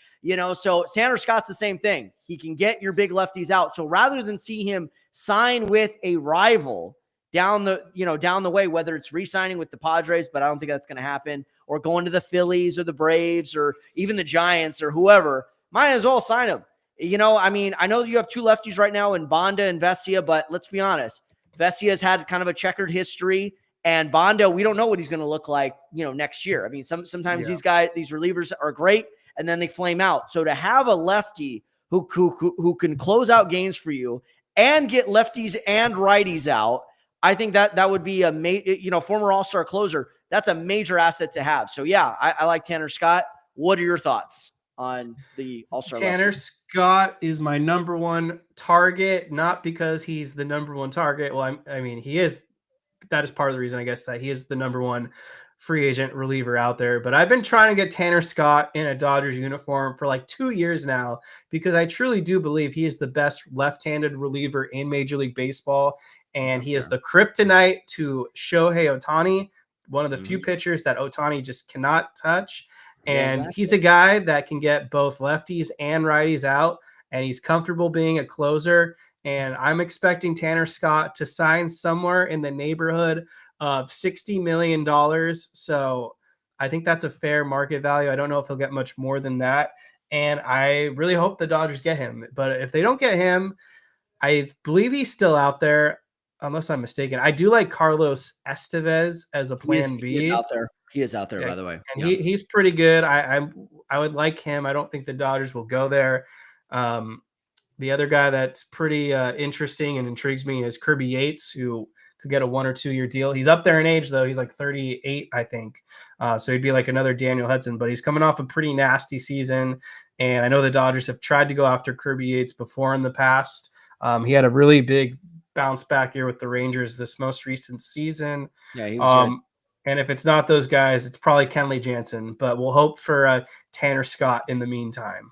So Tanner Scott's the same thing. He can get your big lefties out. So rather than see him sign with a rival down the way, whether it's re-signing with the Padres, but I don't think that's going to happen, or going to the Phillies or the Braves or even the Giants or whoever, might as well sign him. I mean, I know you have 2 lefties right now in Banda and Vesia, but let's be honest. Vesia has had kind of a checkered history, and Banda, we don't know what he's going to look like, next year. I mean, sometimes these relievers are great, and then they flame out. So to have a lefty who can close out games for you and get lefties and righties out, I think that would be a former All-Star closer. That's a major asset to have. So yeah, I like Tanner Scott. What are your thoughts on the All-Star Tanner lefty? Scott is my number one target, not because he's the number one target. Well, I mean, he is. That is part of the reason, I guess, that he is the number one free agent reliever out there. But I've been trying to get Tanner Scott in a Dodgers uniform for like 2 years now, because I truly do believe he is the best left-handed reliever in Major League Baseball. And he is the kryptonite to Shohei Ohtani, one of the few pitchers that Ohtani just cannot touch. And he's a guy that can get both lefties and righties out, and he's comfortable being a closer. And I'm expecting Tanner Scott to sign somewhere in the neighborhood of $60 million. So I think that's a fair market value. I don't know if he'll get much more than that. And I really hope the Dodgers get him. But if they don't get him, I believe he's still out there, unless I'm mistaken. I do like Carlos Estevez as a plan B. He is out there. He is out there, by the way. And he's pretty good. I would like him. I don't think the Dodgers will go there. The other guy that's pretty interesting and intrigues me is Kirby Yates, who could get a 1 or 2 year deal. He's up there in age, though. He's like 38, I think. So he'd be like another Daniel Hudson, but he's coming off a pretty nasty season. And I know the Dodgers have tried to go after Kirby Yates before in the past. He had a really big bounce back year with the Rangers this most recent season. Yeah, he was good. And if it's not those guys, it's probably Kenley Jansen. But we'll hope for Tanner Scott in the meantime.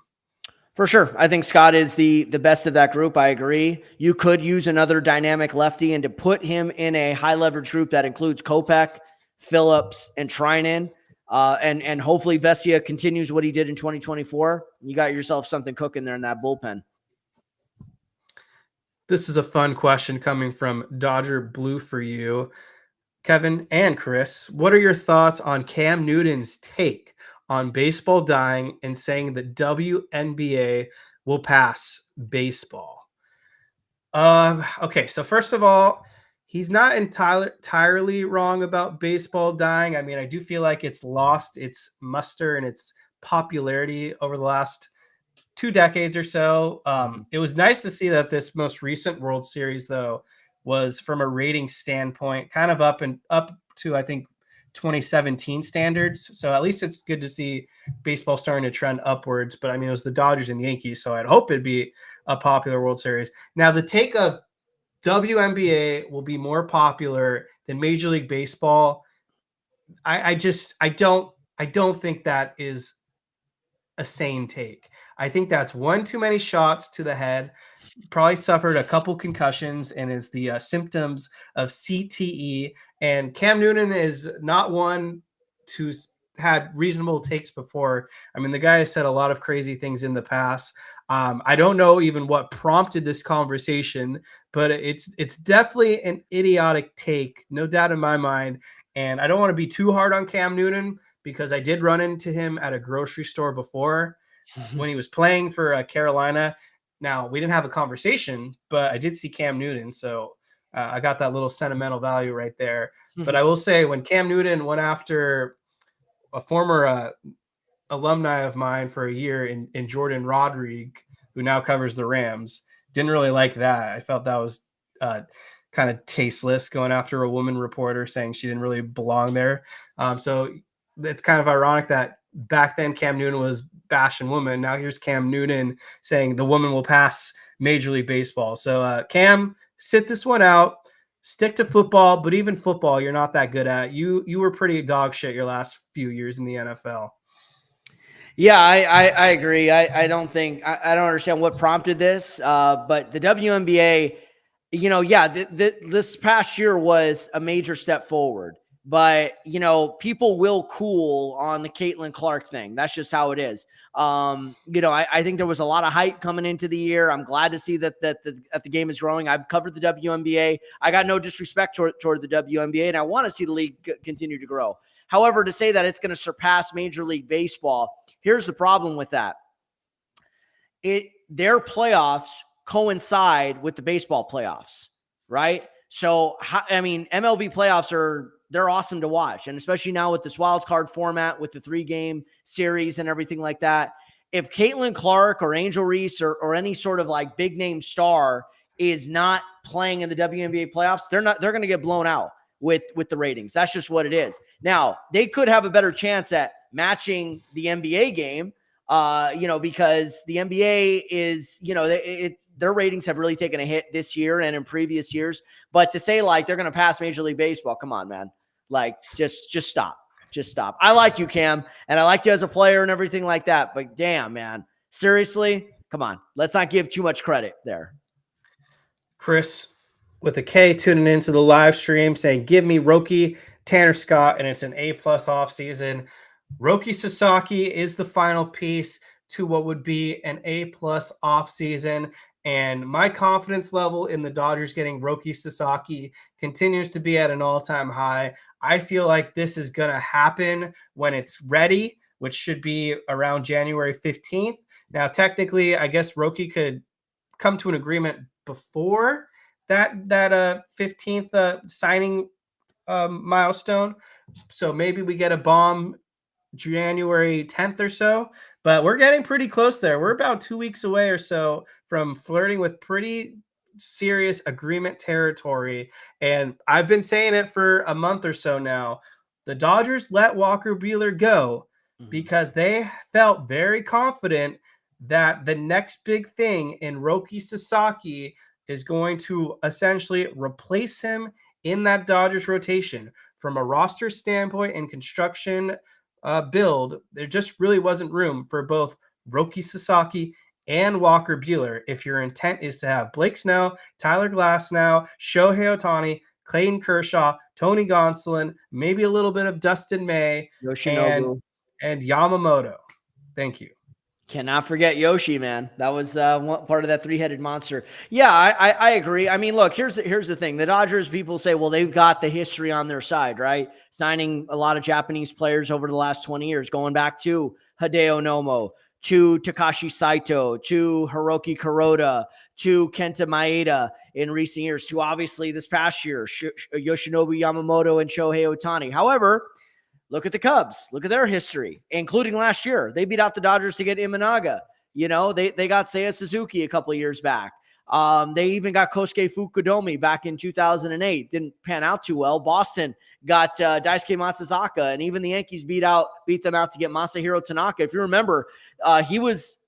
For sure. I think Scott is the best of that group. I agree. You could use another dynamic lefty, and to put him in a high leverage group that includes Kopech, Phillips, and Treinen, and hopefully Vesia continues what he did in 2024. You got yourself something cooking there in that bullpen. This is a fun question coming from Dodger Blue for you, Kevin and Chris. What are your thoughts on Cam Newton's take on baseball dying and saying the WNBA will pass baseball? Okay, so first of all, he's not entirely wrong about baseball dying. I mean, I do feel like it's lost its muster and its popularity over the last 2 decades or so. It was nice to see that this most recent World Series, though, was from a rating standpoint kind of up to, I think, 2017 standards. So at least it's good to see baseball starting to trend upwards. But I mean, it was the Dodgers and Yankees, so I'd hope it'd be a popular World Series. Now, the take of WNBA will be more popular than Major League Baseball, I don't think that is a sane take. I think that's one too many shots to the head. Probably suffered a couple concussions and is the symptoms of CTE. And Cam Newton is not one who's had reasonable takes before. I mean, the guy has said a lot of crazy things in the past. I don't know even what prompted this conversation, but it's definitely an idiotic take, no doubt in my mind. And I don't want to be too hard on Cam Newton, because I did run into him at a grocery store before when he was playing for Carolina. Now, we didn't have a conversation, but I did see Cam Newton, so I got that little sentimental value right there. But I will say, when Cam Newton went after a former alumni of mine for a year in Jordan Rodrigue, who now covers the Rams, didn't really like that. I felt that was kind of tasteless, going after a woman reporter saying she didn't really belong there. So it's kind of ironic that back then Cam Newton was bashing women. Now here's Cam Newton saying the woman will pass Major League Baseball. So Cam, sit this one out, stick to football, but even football you're not that good at. You were pretty dog shit your last few years in the NFL. Yeah, I agree. I don't think I don't understand what prompted this, but the WNBA, this past year was a major step forward. But people will cool on the Caitlin Clark thing. That's just how it is. I think there was a lot of hype coming into the year. I'm glad to see that the game is growing. I've covered the WNBA. I got no disrespect toward the WNBA, and I want to see the league continue to grow. However, to say that it's going to surpass Major League Baseball, here's the problem with that. Their playoffs coincide with the baseball playoffs, right? So, MLB playoffs they're awesome to watch. And especially now with this wild card format, with the 3-game series and everything like that. If Caitlin Clark or Angel Reese or any sort of like big name star is not playing in the WNBA playoffs, they're going to get blown out with the ratings. That's just what it is. Now, they could have a better chance at matching the NBA game, because the NBA is, their ratings have really taken a hit this year and in previous years. But to say like they're going to pass Major League Baseball, come on, man. Like, just stop. Just stop. I like you, Cam, and I liked you as a player and everything like that. But damn, man, seriously, come on. Let's not give too much credit there. Chris with a K tuning into the live stream saying, give me Roki, Tanner Scott, and it's an A+ offseason. Roki Sasaki is the final piece to what would be an A+ offseason. And my confidence level in the Dodgers getting Roki Sasaki continues to be at an all-time high. I feel like this is going to happen when it's ready, which should be around January 15th. Now, technically, I guess Roki could come to an agreement before that 15th signing milestone. So maybe we get a bomb January 10th or so, but we're getting pretty close there. We're about 2 weeks away or so from flirting with pretty serious agreement territory. And I've been saying it for a month or so now. The Dodgers let Walker Buehler go because they felt very confident that the next big thing in Roki Sasaki is going to essentially replace him in that Dodgers rotation. From a roster standpoint and construction build, there just really wasn't room for both Roki Sasaki and Walker Buehler if your intent is to have Blake Snell, Tyler Glasnow, Shohei Ohtani, Clayton Kershaw, Tony Gonsolin, maybe a little bit of Dustin May, Yoshinobu, and Yamamoto. Thank you. Cannot forget Yoshi, man. That was one part of that 3-headed monster. Yeah, I agree. I mean, look, here's the thing. The Dodgers, people say, well, they've got the history on their side, right? Signing a lot of Japanese players over the last 20 years, going back to Hideo Nomo, to Takashi Saito, to Hiroki Kuroda, to Kenta Maeda in recent years, to obviously this past year, Yoshinobu Yamamoto and Shohei Ohtani. However, look at the Cubs. Look at their history, including last year. They beat out the Dodgers to get Imanaga. They got Seiya Suzuki a couple of years back. They even got Kosuke Fukudomi back in 2008. Didn't pan out too well. Boston got Daisuke Matsuzaka, and even the Yankees beat them out to get Masahiro Tanaka. If you remember, he was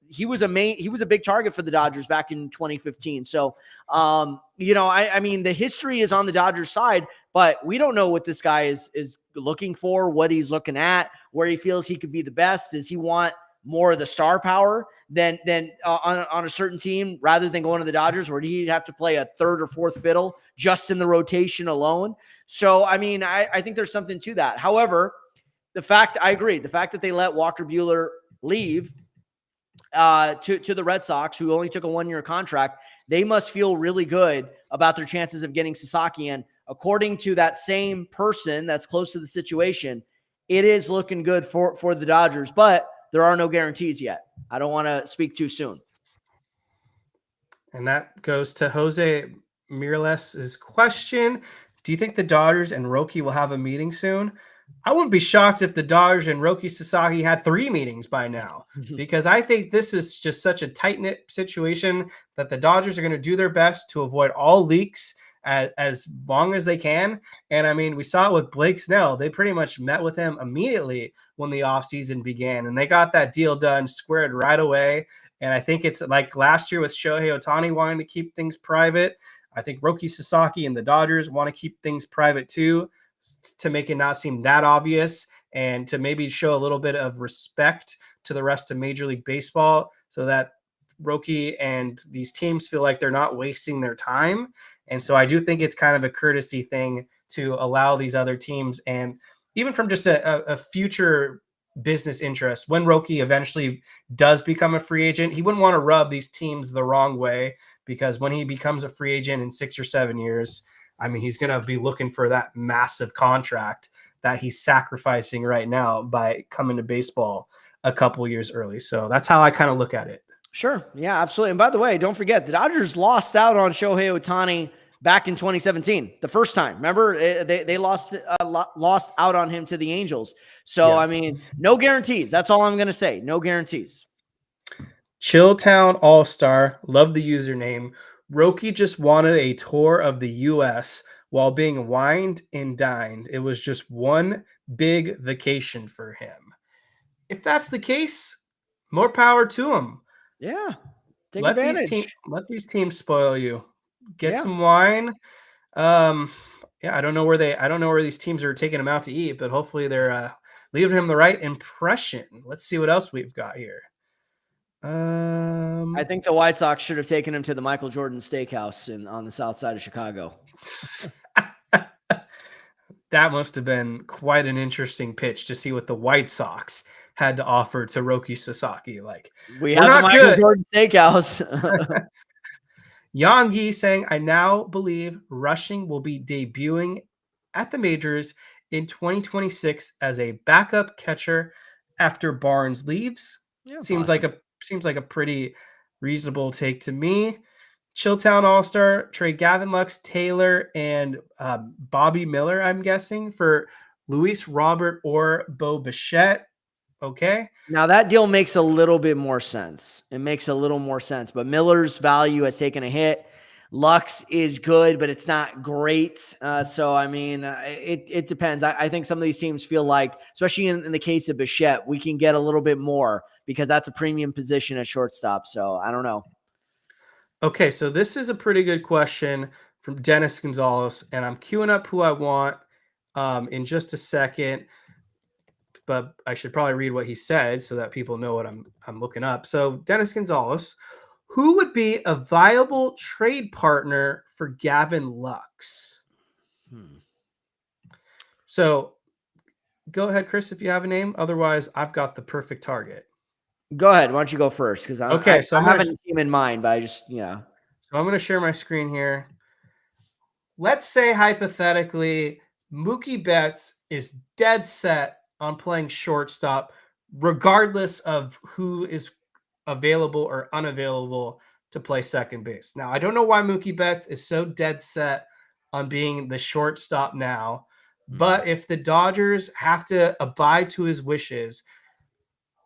a big target for the Dodgers back in 2015. So, I mean, the history is on the Dodgers side, but we don't know what this guy is looking for, what he's looking at, where he feels he could be the best. Does he want more of the star power than on a certain team rather than going to the Dodgers, where he'd have to play a third or fourth fiddle just in the rotation alone? So, I mean, I think there's something to that. However, I agree. The fact that they let Walker Buehler leave to the Red Sox, who only took a 1-year contract, they must feel really good about their chances of getting Sasaki. And according to that same person that's close to the situation, it is looking good for the Dodgers, but there are no guarantees yet. I don't want to speak too soon. And that goes to Jose Mirales's question. Do you think the Dodgers and Roki will have a meeting soon? I wouldn't be shocked if the Dodgers and Roki Sasaki had 3 meetings by now, because I think this is just such a tight-knit situation that the Dodgers are going to do their best to avoid all leaks as long as they can. And I mean, we saw it with Blake Snell. They pretty much met with him immediately when the offseason began, and they got that deal done, squared right away. And I think it's like last year with Shohei Ohtani wanting to keep things private. I think Roki Sasaki and the Dodgers want to keep things private too, to make it not seem that obvious and to maybe show a little bit of respect to the rest of Major League Baseball so that Roki and these teams feel like they're not wasting their time. And so I do think it's kind of a courtesy thing to allow these other teams, and even from just a future business interest, when Roki eventually does become a free agent, he wouldn't want to rub these teams the wrong way, because when he becomes a free agent in 6 or 7 years, I mean, he's going to be looking for that massive contract that he's sacrificing right now by coming to baseball a couple years early. So that's how I kind of look at it. Sure. Yeah, absolutely. And by the way, don't forget, the Dodgers lost out on Shohei Ohtani back in 2017, the first time. Remember, they lost out on him to the Angels. So, yeah. I mean, no guarantees. That's all I'm going to say. No guarantees. Chilltown All-Star. Love the username. Roki just wanted a tour of the U.S. while being wined and dined. It was just one big vacation for him. If that's the case, more power to him. Yeah. Take advantage. Let these teams spoil you. Get some wine. I don't know where these teams are taking him out to eat, but hopefully they're leaving him the right impression. Let's see what else we've got here. I think the White Sox should have taken him to the Michael Jordan Steakhouse on the south side of Chicago. That must have been quite an interesting pitch to see what the White Sox had to offer to Roki Sasaki. Like, we're not the Michael Jordan Steakhouse. Yang Yi saying, I now believe Rushing will be debuting at the majors in 2026 as a backup catcher after Barnes leaves. Yeah, seems like a pretty reasonable take to me. Chilltown All-Star, trade Gavin Lux, Taylor, and Bobby Miller, I'm guessing, for Luis Robert or Bo Bichette. Okay. Now that deal makes a little bit more sense. It makes a little more sense, but Miller's value has taken a hit. Lux is good, but it's not great. So, I mean, it depends. I think some of these teams feel like, especially in the case of Bichette, we can get a little bit more because that's a premium position at shortstop. So I don't know. Okay. So this is a pretty good question from Dennis Gonzalez, and I'm queuing up who I want in just a second. But I should probably read what he said so that people know what I'm looking up. So Dennis Gonzalez, who would be a viable trade partner for Gavin Lux? So go ahead, Chris, if you have a name. Otherwise, I've got the perfect target. Go ahead. Why don't you go first? Because I have a team in mind, but So I'm going to share my screen here. Let's say hypothetically, Mookie Betts is dead set on playing shortstop, regardless of who is available or unavailable to play second base. Now, I don't know why Mookie Betts is so dead set on being the shortstop now, but if the Dodgers have to abide to his wishes,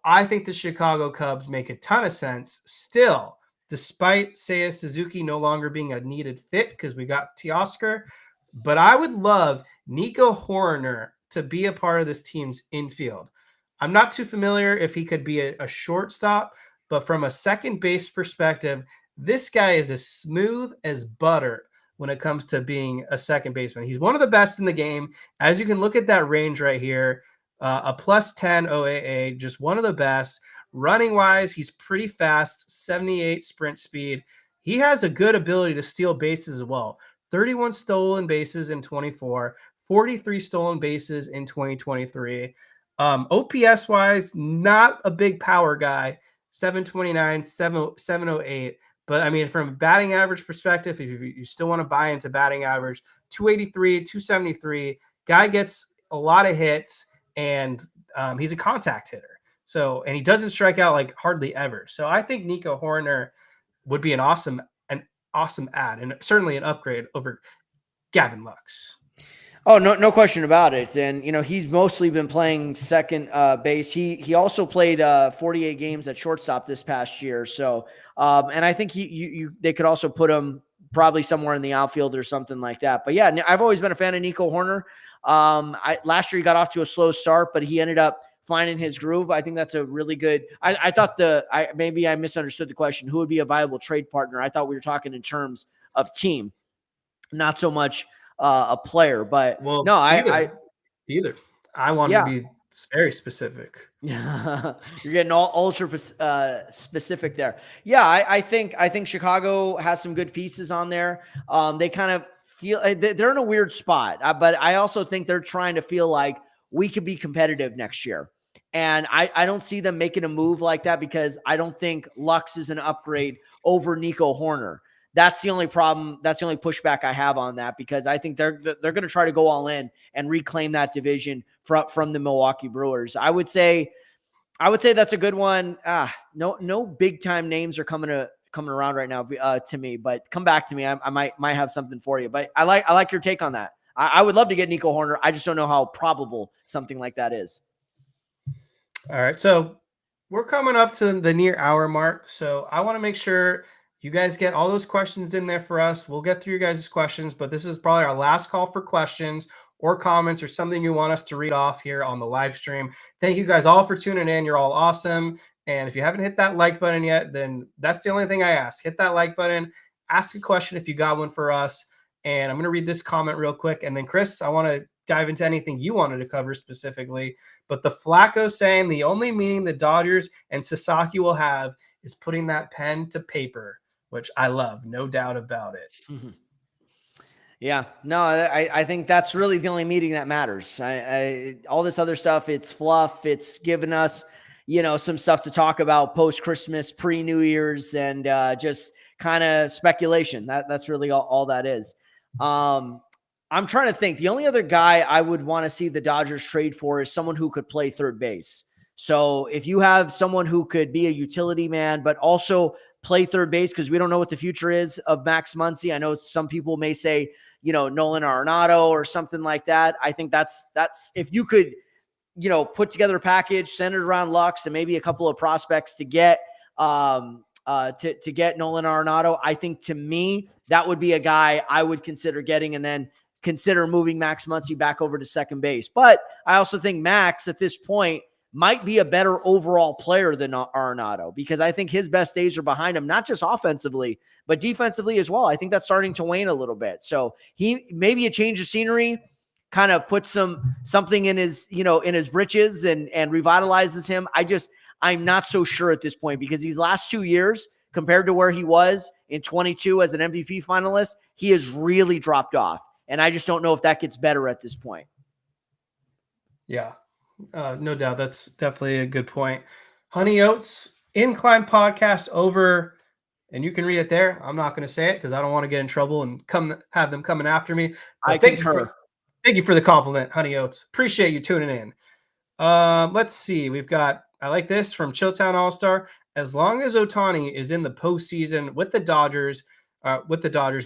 I think the Chicago Cubs make a ton of sense. Still, despite Seiya Suzuki no longer being a needed fit because we got Teoscar, but I would love Nico Horner to be a part of this team's infield. I'm not too familiar if he could be a shortstop, but from a second base perspective, this guy is as smooth as butter when it comes to being a second baseman. He's one of the best in the game. As you can look at that range right here, a +10 OAA, just one of the best. Running wise, he's pretty fast, 78 sprint speed. He has a good ability to steal bases as well. 31 stolen bases in 24, 43 stolen bases in 2023. OPS wise, not a big power guy, 729, 708. But I mean, from a batting average perspective, if you still want to buy into batting average, 283, 273. Guy gets a lot of hits, and he's a contact hitter. So, and he doesn't strike out like hardly ever. So I think Nico Horner would be an awesome add, and certainly an upgrade over Gavin Lux. Oh, no question about it. And, he's mostly been playing second base. He also played 48 games at shortstop this past year. So, and I think they could also put him probably somewhere in the outfield or something like that. But yeah, I've always been a fan of Nico Horner. Last year he got off to a slow start, but he ended up finding his groove. I think that's a really good. I thought maybe I misunderstood the question. Who would be a viable trade partner? I thought we were talking in terms of team, not so much a player. But well, no, either. I want to be It's very specific. You're getting all ultra specific there. Yeah, I think Chicago has some good pieces on there. They kind of feel they're in a weird spot, but I also think they're trying to feel like we could be competitive next year. And I don't see them making a move like that because I don't think Lux is an upgrade over Nico Horner. That's the only problem. That's the only pushback I have on that, because I think they're going to try to go all in and reclaim that division from the Milwaukee Brewers. I would say that's a good one. No big time names are coming around right now to me, but come back to me. I might have something for you, but I like your take on that. I would love to get Nico Horner. I just don't know how probable something like that is. All right. So we're coming up to the near hour mark. So I want to make sure you guys get all those questions in there for us. We'll get through your guys' questions, but this is probably our last call for questions or comments or something you want us to read off here on the live stream. Thank you guys all for tuning in. You're all awesome. And if you haven't hit that like button yet, then that's the only thing I ask. Hit that like button. Ask a question if you got one for us. And I'm going to read this comment real quick. And then, Chris, I want to dive into anything you wanted to cover specifically. But the Flacco saying the only meaning the Dodgers and Sasaki will have is putting that pen to paper, which I love, no doubt about it. Mm-hmm. Yeah, no, I think that's really the only meeting that matters. All this other stuff, it's fluff. It's given us, some stuff to talk about post-Christmas, pre-New Year's, and just kind of speculation. That's really all that is. I'm trying to think. The only other guy I would want to see the Dodgers trade for is someone who could play third base. So if you have someone who could be a utility man, but also play third base, because we don't know what the future is of Max Muncy. I know some people may say, Nolan Arenado or something like that. I think that's if you could, put together a package centered around Lux and maybe a couple of prospects to get to get Nolan Arenado. I think, to me, that would be a guy I would consider getting, and then consider moving Max Muncy back over to second base. But I also think Max at this point might be a better overall player than Arenado, because I think his best days are behind him, not just offensively, but defensively as well. I think that's starting to wane a little bit. So he maybe a change of scenery kind of puts something in his, in his britches and revitalizes him. I'm not so sure at this point, because these last 2 years compared to where he was in 22 as an MVP finalist, he has really dropped off. And I just don't know if that gets better at this point. Yeah. No doubt. That's definitely a good point. Honey Oats, Klein podcast over, and you can read it there. I'm not going to say it because I don't want to get in trouble and have them coming after me. But thank you for the compliment, Honey Oats. Appreciate you tuning in. Let's see. I like this from Chilltown All-Star. As long as Ohtani is in the postseason with the Dodgers,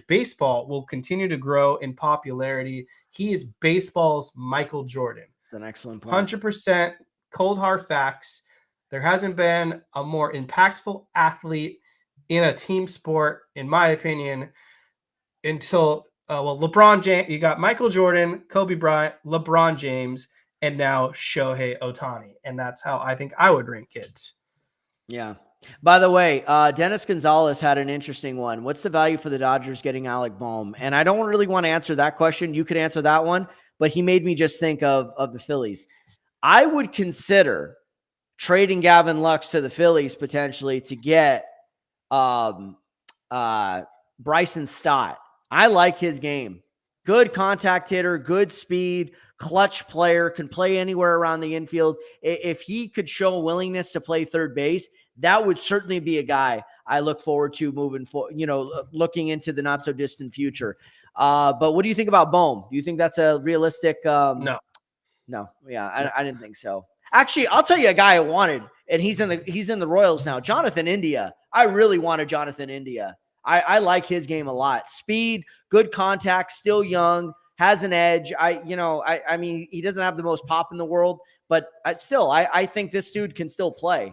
baseball will continue to grow in popularity. He is baseball's Michael Jordan. That's an excellent point. 100% cold hard facts. There hasn't been a more impactful athlete in a team sport, in my opinion, until LeBron James. You got Michael Jordan, Kobe Bryant, LeBron James, and now Shohei Ohtani. And that's how I think I would rank kids. Yeah. By the way, Dennis Gonzalez had an interesting one. What's the value for the Dodgers getting Alec Bohm? And I don't really want to answer that question. You could answer that one, but he made me just think of the Phillies. I would consider trading Gavin Lux to the Phillies potentially to get Bryson Stott. I like his game. Good contact hitter, good speed, clutch player, can play anywhere around the infield. If he could show a willingness to play third base, that would certainly be a guy I look forward to moving forward, looking into the not so distant future. But what do you think about Bohm? Do you think that's a realistic? No. Yeah, I didn't think so. Actually, I'll tell you a guy I wanted, and he's in the Royals now. Jonathan India. I really wanted Jonathan India. I like his game a lot. Speed, good contact, still young, has an edge. I mean, he doesn't have the most pop in the world, but I think this dude can still play.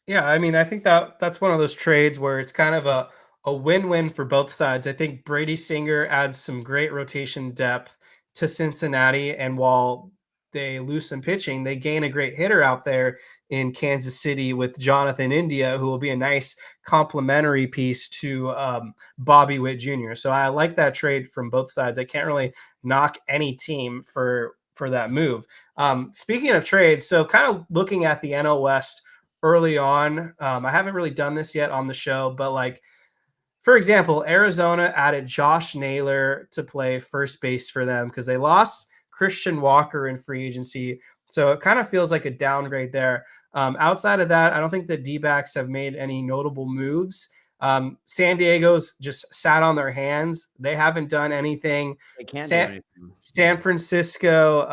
Yeah, I mean, I think that's one of those trades where it's kind of a win-win for both sides. I think Brady Singer adds some great rotation depth to Cincinnati, and while they lose some pitching, they gain a great hitter out there in Kansas City with Jonathan India, who will be a nice complementary piece to Bobby Witt Jr. So I like that trade from both sides. I can't really knock any team for for that move. Speaking of trades, so kind of looking at the NL West early on, I haven't really done this yet on the show, but like, for example, Arizona added Josh Naylor to play first base for them because they lost Christian Walker in free agency. So it kind of feels like a downgrade there. Outside of that, I don't think the D-backs have made any notable moves. San Diego's just sat on their hands. They haven't done anything. They can't do anything. San Francisco.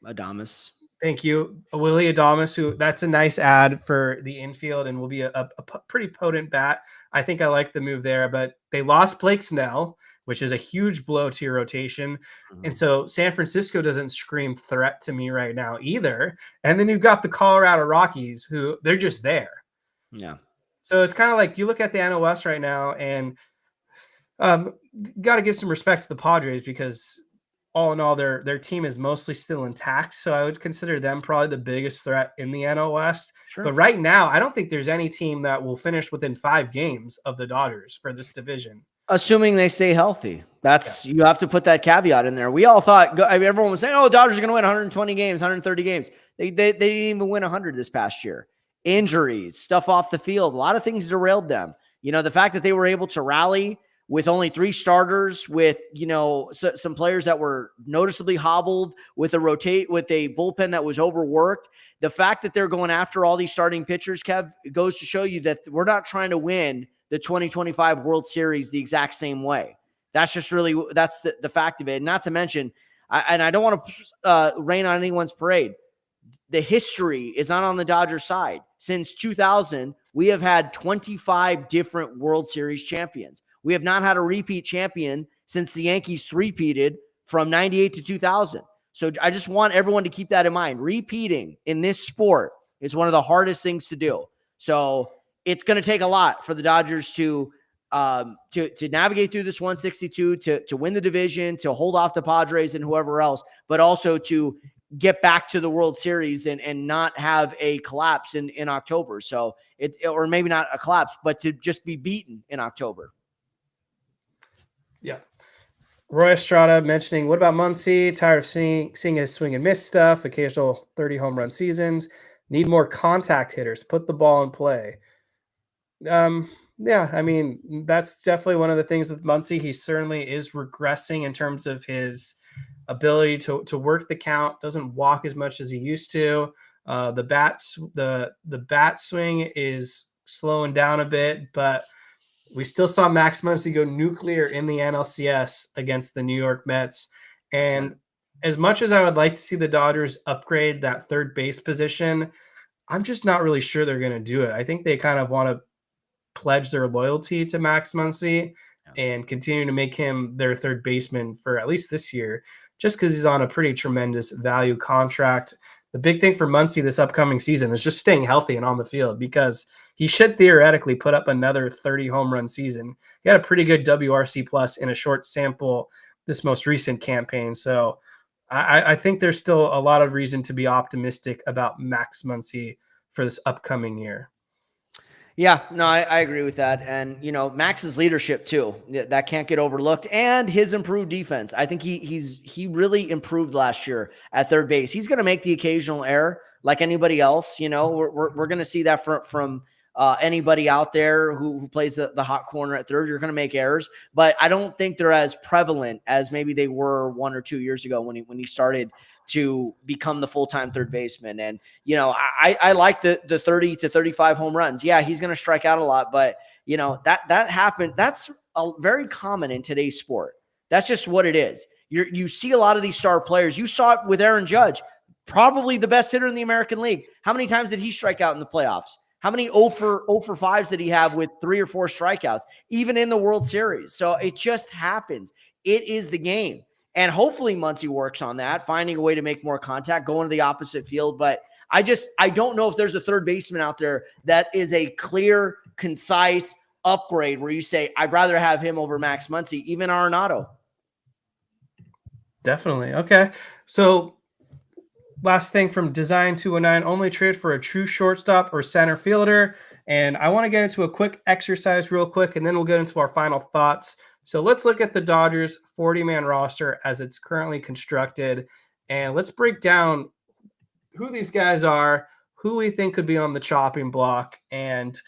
Adames. Thank you. Willie Adames, who that's a nice ad for the infield and will be a pretty potent bat. I think I like the move there, but they lost Blake Snell, which is a huge blow to your rotation. And so San Francisco doesn't scream threat to me right now either. And then you've got the Colorado Rockies, who they're just there. Yeah. So it's kind of like you look at the NL West right now and got to give some respect to the Padres because all in all, their team is mostly still intact. So I would consider them probably the biggest threat in the NL West. Sure. But right now, I don't think there's any team that will finish within 5 games of the Dodgers for this division. Assuming they stay healthy. You have to put that caveat in there. We all thought, everyone was saying, oh, Dodgers are going to win 120 games, 130 games. They didn't even win 100 this past year. Injuries, stuff off the field, a lot of things derailed them. The fact that they were able to rally with only 3 starters, with, some players that were noticeably hobbled, with a bullpen that was overworked. The fact that they're going after all these starting pitchers, Kev, goes to show you that we're not trying to win the 2025 World Series the exact same way. That's just really, that's the fact of it. And not to mention, I don't want to rain on anyone's parade. The history is not on the Dodgers side. Since 2000, we have had 25 different World Series champions. We have not had a repeat champion since the Yankees three-peated from 98 to 2000. So I just want everyone to keep that in mind. Repeating in this sport is one of the hardest things to do. So it's going to take a lot for the Dodgers to navigate through this 162, to win the division, to hold off the Padres and whoever else, but also to get back to the World Series and not have a collapse in October. So or maybe not a collapse, but to just be beaten in October. Yeah. Roy Estrada mentioning, what about Muncy? Tired of seeing his swing and miss stuff, occasional 30 home run seasons. Need more contact hitters. Put the ball in play. Yeah, I mean, that's definitely one of the things with Muncy. He certainly is regressing in terms of his ability to work the count. Doesn't walk as much as he used to. The bat swing is slowing down a bit, but we still saw Max Muncy go nuclear in the NLCS against the New York Mets. And as much as I would like to see the Dodgers upgrade that third base position, I'm just not really sure they're going to do it. I think they kind of want to pledge their loyalty to Max Muncy and continue to make him their third baseman for at least this year, just because he's on a pretty tremendous value contract. The big thing for Muncy this upcoming season is just staying healthy and on the field, because he should theoretically put up another 30 home run season. He had a pretty good WRC plus in a short sample this most recent campaign. So I think there's still a lot of reason to be optimistic about Max Muncy for this upcoming year. Yeah, no, I agree with that. And, Max's leadership too, that can't get overlooked, and his improved defense. I think he really improved last year at third base. He's going to make the occasional error like anybody else. We're going to see that from anybody out there who plays the hot corner at third. You're going to make errors, but I don't think they're as prevalent as maybe they were 1 or 2 years ago when he started to become the full-time third baseman. And, I like the 30 to 35 home runs. Yeah, he's going to strike out a lot, but that happened. That's very common in today's sport. That's just what it is. You see a lot of these star players. You saw it with Aaron Judge, probably the best hitter in the American League. How many times did he strike out in the playoffs? How many 0 for 5s did he have with 3 or 4 strikeouts, even in the World Series? So it just happens. It is the game. And hopefully Muncy works on that, finding a way to make more contact, going to the opposite field. But I don't know if there's a third baseman out there that is a clear, concise upgrade where you say, I'd rather have him over Max Muncy, even Arenado. Definitely. Okay. So last thing from Design 209, only trade for a true shortstop or center fielder. And I want to get into a quick exercise real quick, and then we'll get into our final thoughts. So let's look at the Dodgers 40-man roster as it's currently constructed. and let's break down who these guys are, who we think could be on the chopping block, and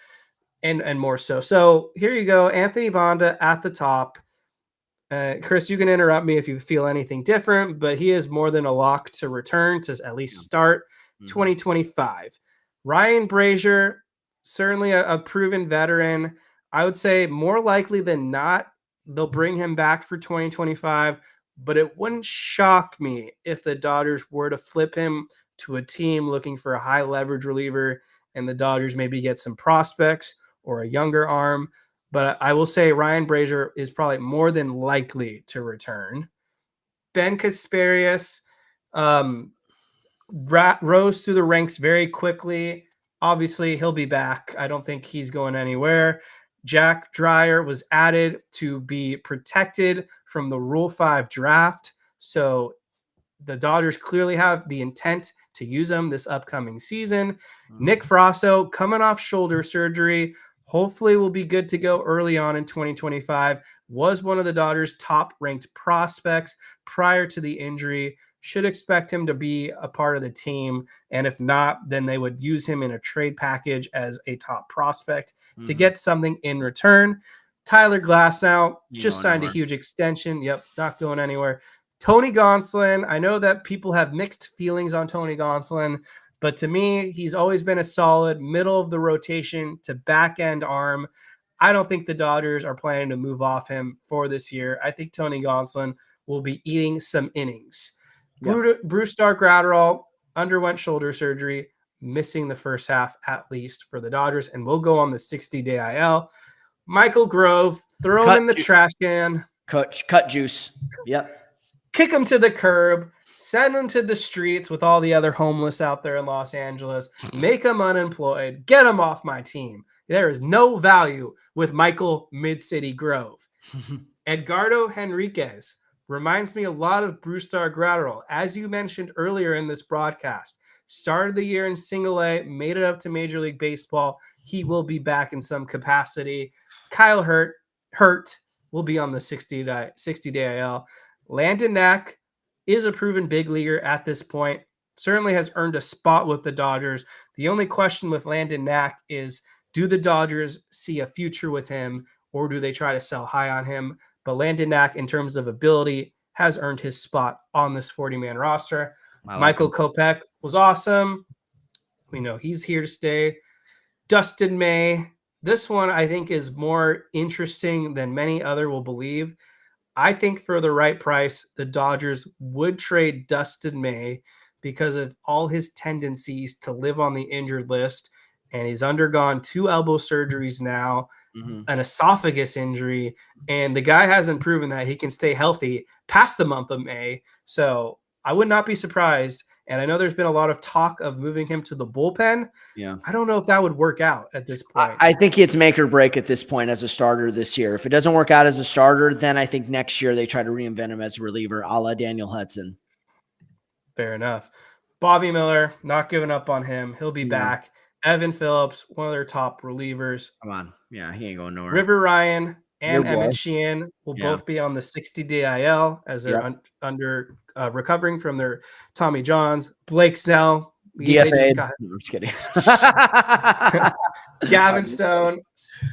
more so. So here you go, Anthony Banda at the top. Chris, you can interrupt me if you feel anything different, but he is more than a lock to return to at least start 2025. Ryan Brazier, certainly a proven veteran. I would say more likely than not, they'll bring him back for 2025, but it wouldn't shock me if the Dodgers were to flip him to a team looking for a high leverage reliever and the Dodgers maybe get some prospects or a younger arm. But I will say Ryan Brazier is probably more than likely to return. Ben Kasparius rose through the ranks very quickly. Obviously, he'll be back. I don't think he's going anywhere. Jack Dreyer was added to be protected from the Rule 5 draft. So the Dodgers clearly have the intent to use him this upcoming season. Nick Frasso coming off shoulder surgery. Hopefully will be good to go early on in 2025. Was one of the Dodgers' top-ranked prospects prior to the injury. Should expect him to be a part of the team. And if not, then they would use him in a trade package as a top prospect to get something in return. Tyler Glasnow just signed a huge extension. Yep, not going anywhere. Tony Gonsolin, I know that people have mixed feelings on Tony Gonsolin, but to me, he's always been a solid middle of the rotation to back end arm. I don't think the Dodgers are planning to move off him for this year. I think Tony Gonsolin will be eating some innings. Brusdar Graterol underwent shoulder surgery, missing the first half at least for the Dodgers, and will go on the 60-day IL. Michael Grove, throw him in the trash can. Cut juice. Yep. Kick him to the curb. Send him to the streets with all the other homeless out there in Los Angeles. Make him unemployed. Get him off my team. There is no value with Michael Mid-City Grove. Edgardo Henriquez reminds me a lot of Brusdar Graterol. As you mentioned earlier in this broadcast, started the year in Single A, made it up to Major League Baseball. He will be back in some capacity. Kyle Hurt will be on the 60-day IL. Landon Knack is a proven big leaguer at this point, certainly has earned a spot with the Dodgers. The only question with Landon Knack is, do the Dodgers see a future with him, or do they try to sell high on him? But Landon Knack, in terms of ability, has earned his spot on this 40-man roster. Michael Kopech was awesome. We know he's here to stay. Dustin May. This one, I think, is more interesting than many other will believe. I think for the right price, the Dodgers would trade Dustin May because of all his tendencies to live on the injured list. And he's undergone 2 elbow surgeries now, an esophagus injury, and the guy hasn't proven that he can stay healthy past the month of May. So I would not be surprised. And I know there's been a lot of talk of moving him to the bullpen. Yeah. I don't know if that would work out at this point. I think it's make or break at this point as a starter this year. If it doesn't work out as a starter, then I think next year they try to reinvent him as a reliever, a la Daniel Hudson. Fair enough. Bobby Miller, not giving up on him. He'll be back. Evan Phillips, one of their top relievers. Come on. Yeah, he ain't going nowhere. River Ryan and Emmett Sheehan will both be on the 60-day IL as they're under recovering from their Tommy Johns. Blake Snell. DFA. I'm just kidding. Gavin Stone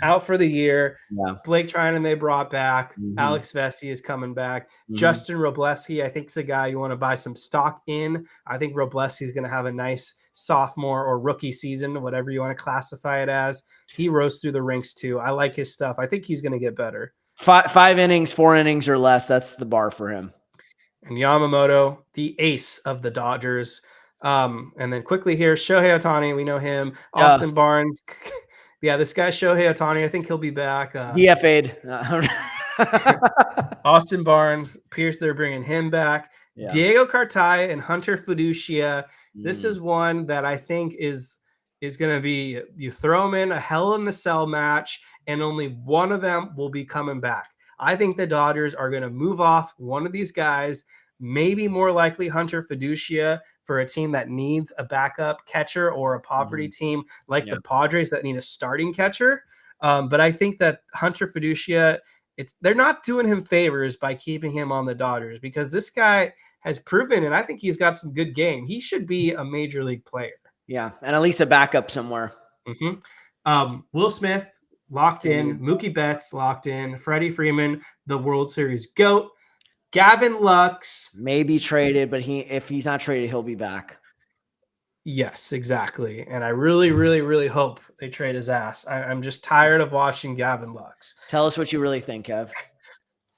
out for the year. Yeah. Blake Treinen they brought back. Alex Vesey is coming back. Justin Robleski, I think, is a guy you want to buy some stock in. I think Robleski is going to have a nice sophomore or rookie season, whatever you want to classify it as. He rose through the ranks too. I like his stuff. I think he's going to get better. 5 innings, 4 innings or less. That's the bar for him. And Yamamoto, the ace of the Dodgers. And then quickly here, Shohei Ohtani, we know him. Austin Barnes. Yeah, this guy, Shohei Ohtani, I think he'll be back. DFA'd. Austin Barnes, Pierce, they're bringing him back. Yeah. Diego Cartaya and Hunter Fiducia. This is one that I think is going to be, you throw them in a Hell in the Cell match, and only one of them will be coming back. I think the Dodgers are going to move off one of these guys, maybe more likely Hunter Fiducia for a team that needs a backup catcher or a poverty team like the Padres that need a starting catcher. But I think that Hunter Fiducia, they're not doing him favors by keeping him on the Dodgers because this guy has proven, and I think he's got some good game. He should be a major league player. Yeah, and at least a backup somewhere. Will Smith locked in, Mookie Betts locked in, Freddie Freeman, the World Series GOAT, Gavin Lux. Maybe traded, but if he's not traded, he'll be back. Yes, exactly. And I really, really, really hope they trade his ass. I'm just tired of watching Gavin Lux. Tell us what you really think, Kev.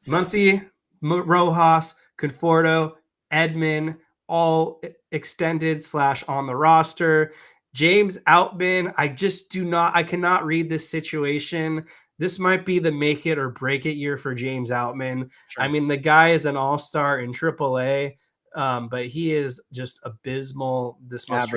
Muncy, Rojas, Conforto, Edman, all extended / on the roster. James Outman, I cannot read this situation. This might be the make it or break it year for James Outman. Sure. I mean, the guy is an all-star in AAA, but he is just abysmal this most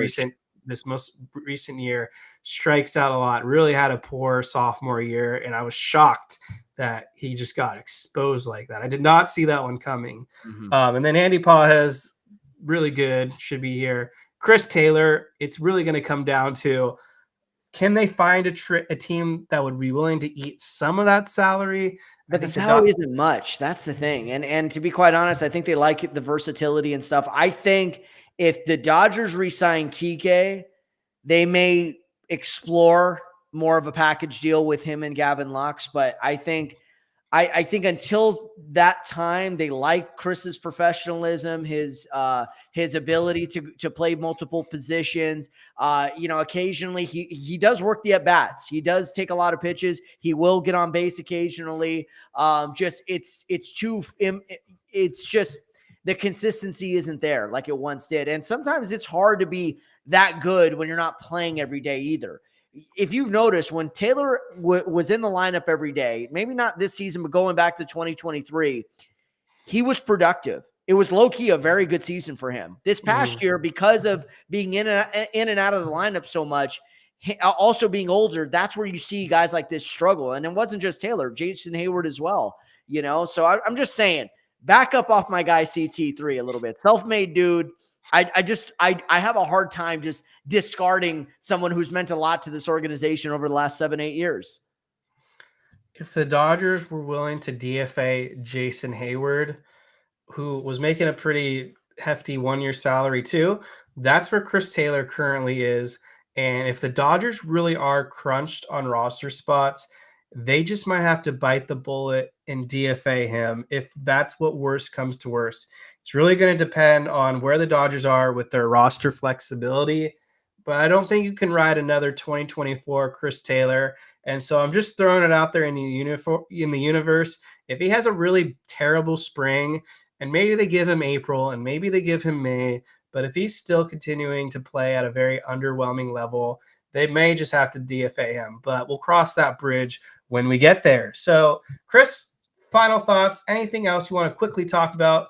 recent year. Strikes out a lot, really had a poor sophomore year, and I was shocked that he just got exposed like that. I did not see that one coming. And then Andy Pages, really good, should be here. Chris Taylor, it's really going to come down to, can they find a team that would be willing to eat some of that salary? But the salary isn't much. That's the thing. And to be quite honest, I think they like the versatility and stuff. I think if the Dodgers re-sign Kike, they may explore more of a package deal with him and Gavin Lux. But I think until that time, they like Chris's professionalism, his ability to play multiple positions. Occasionally he does work the at bats. He does take a lot of pitches. He will get on base occasionally. It's just the consistency isn't there like it once did. And sometimes it's hard to be that good when you're not playing every day either. If you've noticed, when Taylor was in the lineup every day, maybe not this season, but going back to 2023, he was productive. It was low-key a very good season for him. This past year, because of being in and out of the lineup so much, also being older, that's where you see guys like this struggle. And it wasn't just Taylor, Jason Hayward as well. So I'm just saying, back up off my guy CT3 a little bit. Self-made dude. I have a hard time just discarding someone who's meant a lot to this organization over the last 7-8 years. If the Dodgers were willing to DFA Jason Hayward, who was making a pretty hefty 1-year salary too, that's where Chris Taylor currently is. And if the Dodgers really are crunched on roster spots, they just might have to bite the bullet and DFA him if that's what worst comes to worst. It's really going to depend on where the Dodgers are with their roster flexibility, but I don't think you can ride another 2024 Chris Taylor. And so I'm just throwing it out there in the universe. If he has a really terrible spring, and maybe they give him April and maybe they give him May, but if he's still continuing to play at a very underwhelming level, they may just have to DFA him, but we'll cross that bridge when we get there. So, Chris, final thoughts, anything else you want to quickly talk about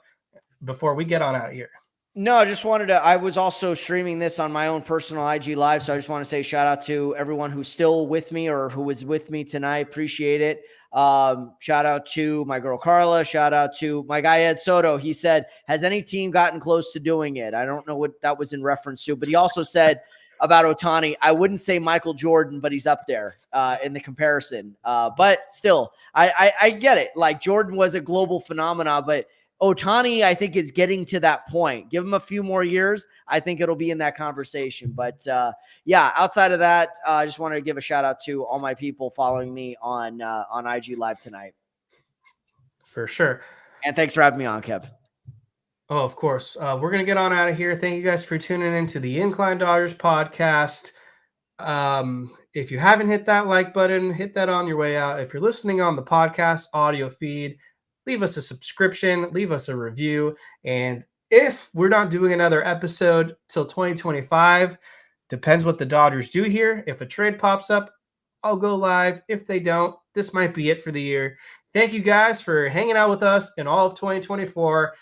before we get on out of here? No, I just wanted to, I was also streaming this on my own personal IG live. So I just want to say shout out to everyone who's still with me or who was with me tonight. Appreciate it. Shout out to my girl, Carla. Shout out to my guy, Ed Soto. He said, has any team gotten close to doing it? I don't know what that was in reference to, but he also said about Ohtani, I wouldn't say Michael Jordan, but he's up there in the comparison. But still, I get it. Like Jordan was a global phenomenon, but Ohtani, I think, is getting to that point. Give him a few more years. I think it'll be in that conversation. But, outside of that, I just wanted to give a shout out to all my people following me on IG Live tonight. For sure. And thanks for having me on, Kev. Oh, of course. We're going to get on out of here. Thank you guys for tuning in to the Incline Dodgers podcast. If you haven't hit that like button, hit that on your way out. If you're listening on the podcast audio feed, leave us a subscription, leave us a review. And if we're not doing another episode till 2025, depends what the Dodgers do here. If a trade pops up, I'll go live. If they don't, this might be it for the year. Thank you guys for hanging out with us in all of 2024.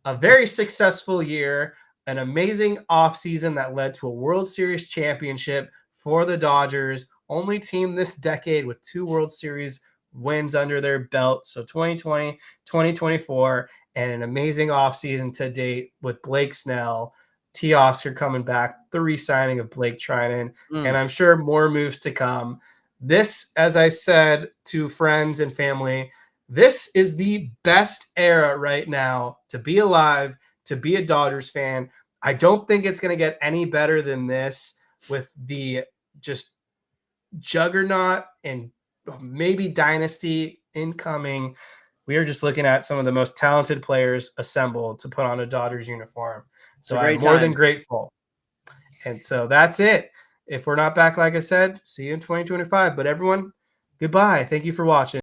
A very successful year, an amazing offseason that led to a World Series championship for the Dodgers. Only team this decade with 2 World Series wins under their belt. So 2020, 2024, and an amazing offseason to date with Blake Snell, Teoscar coming back, the re-signing of Blake Treinen, and I'm sure more moves to come. This, as I said to friends and family, this is the best era right now to be alive, to be a Dodgers fan. I don't think it's going to get any better than this with the just juggernaut and maybe dynasty incoming. We are just looking at some of the most talented players assembled to put on a Dodgers uniform. So I'm more than grateful. And so that's it. If we're not back, like I said, see you in 2025. But everyone, goodbye. Thank you for watching.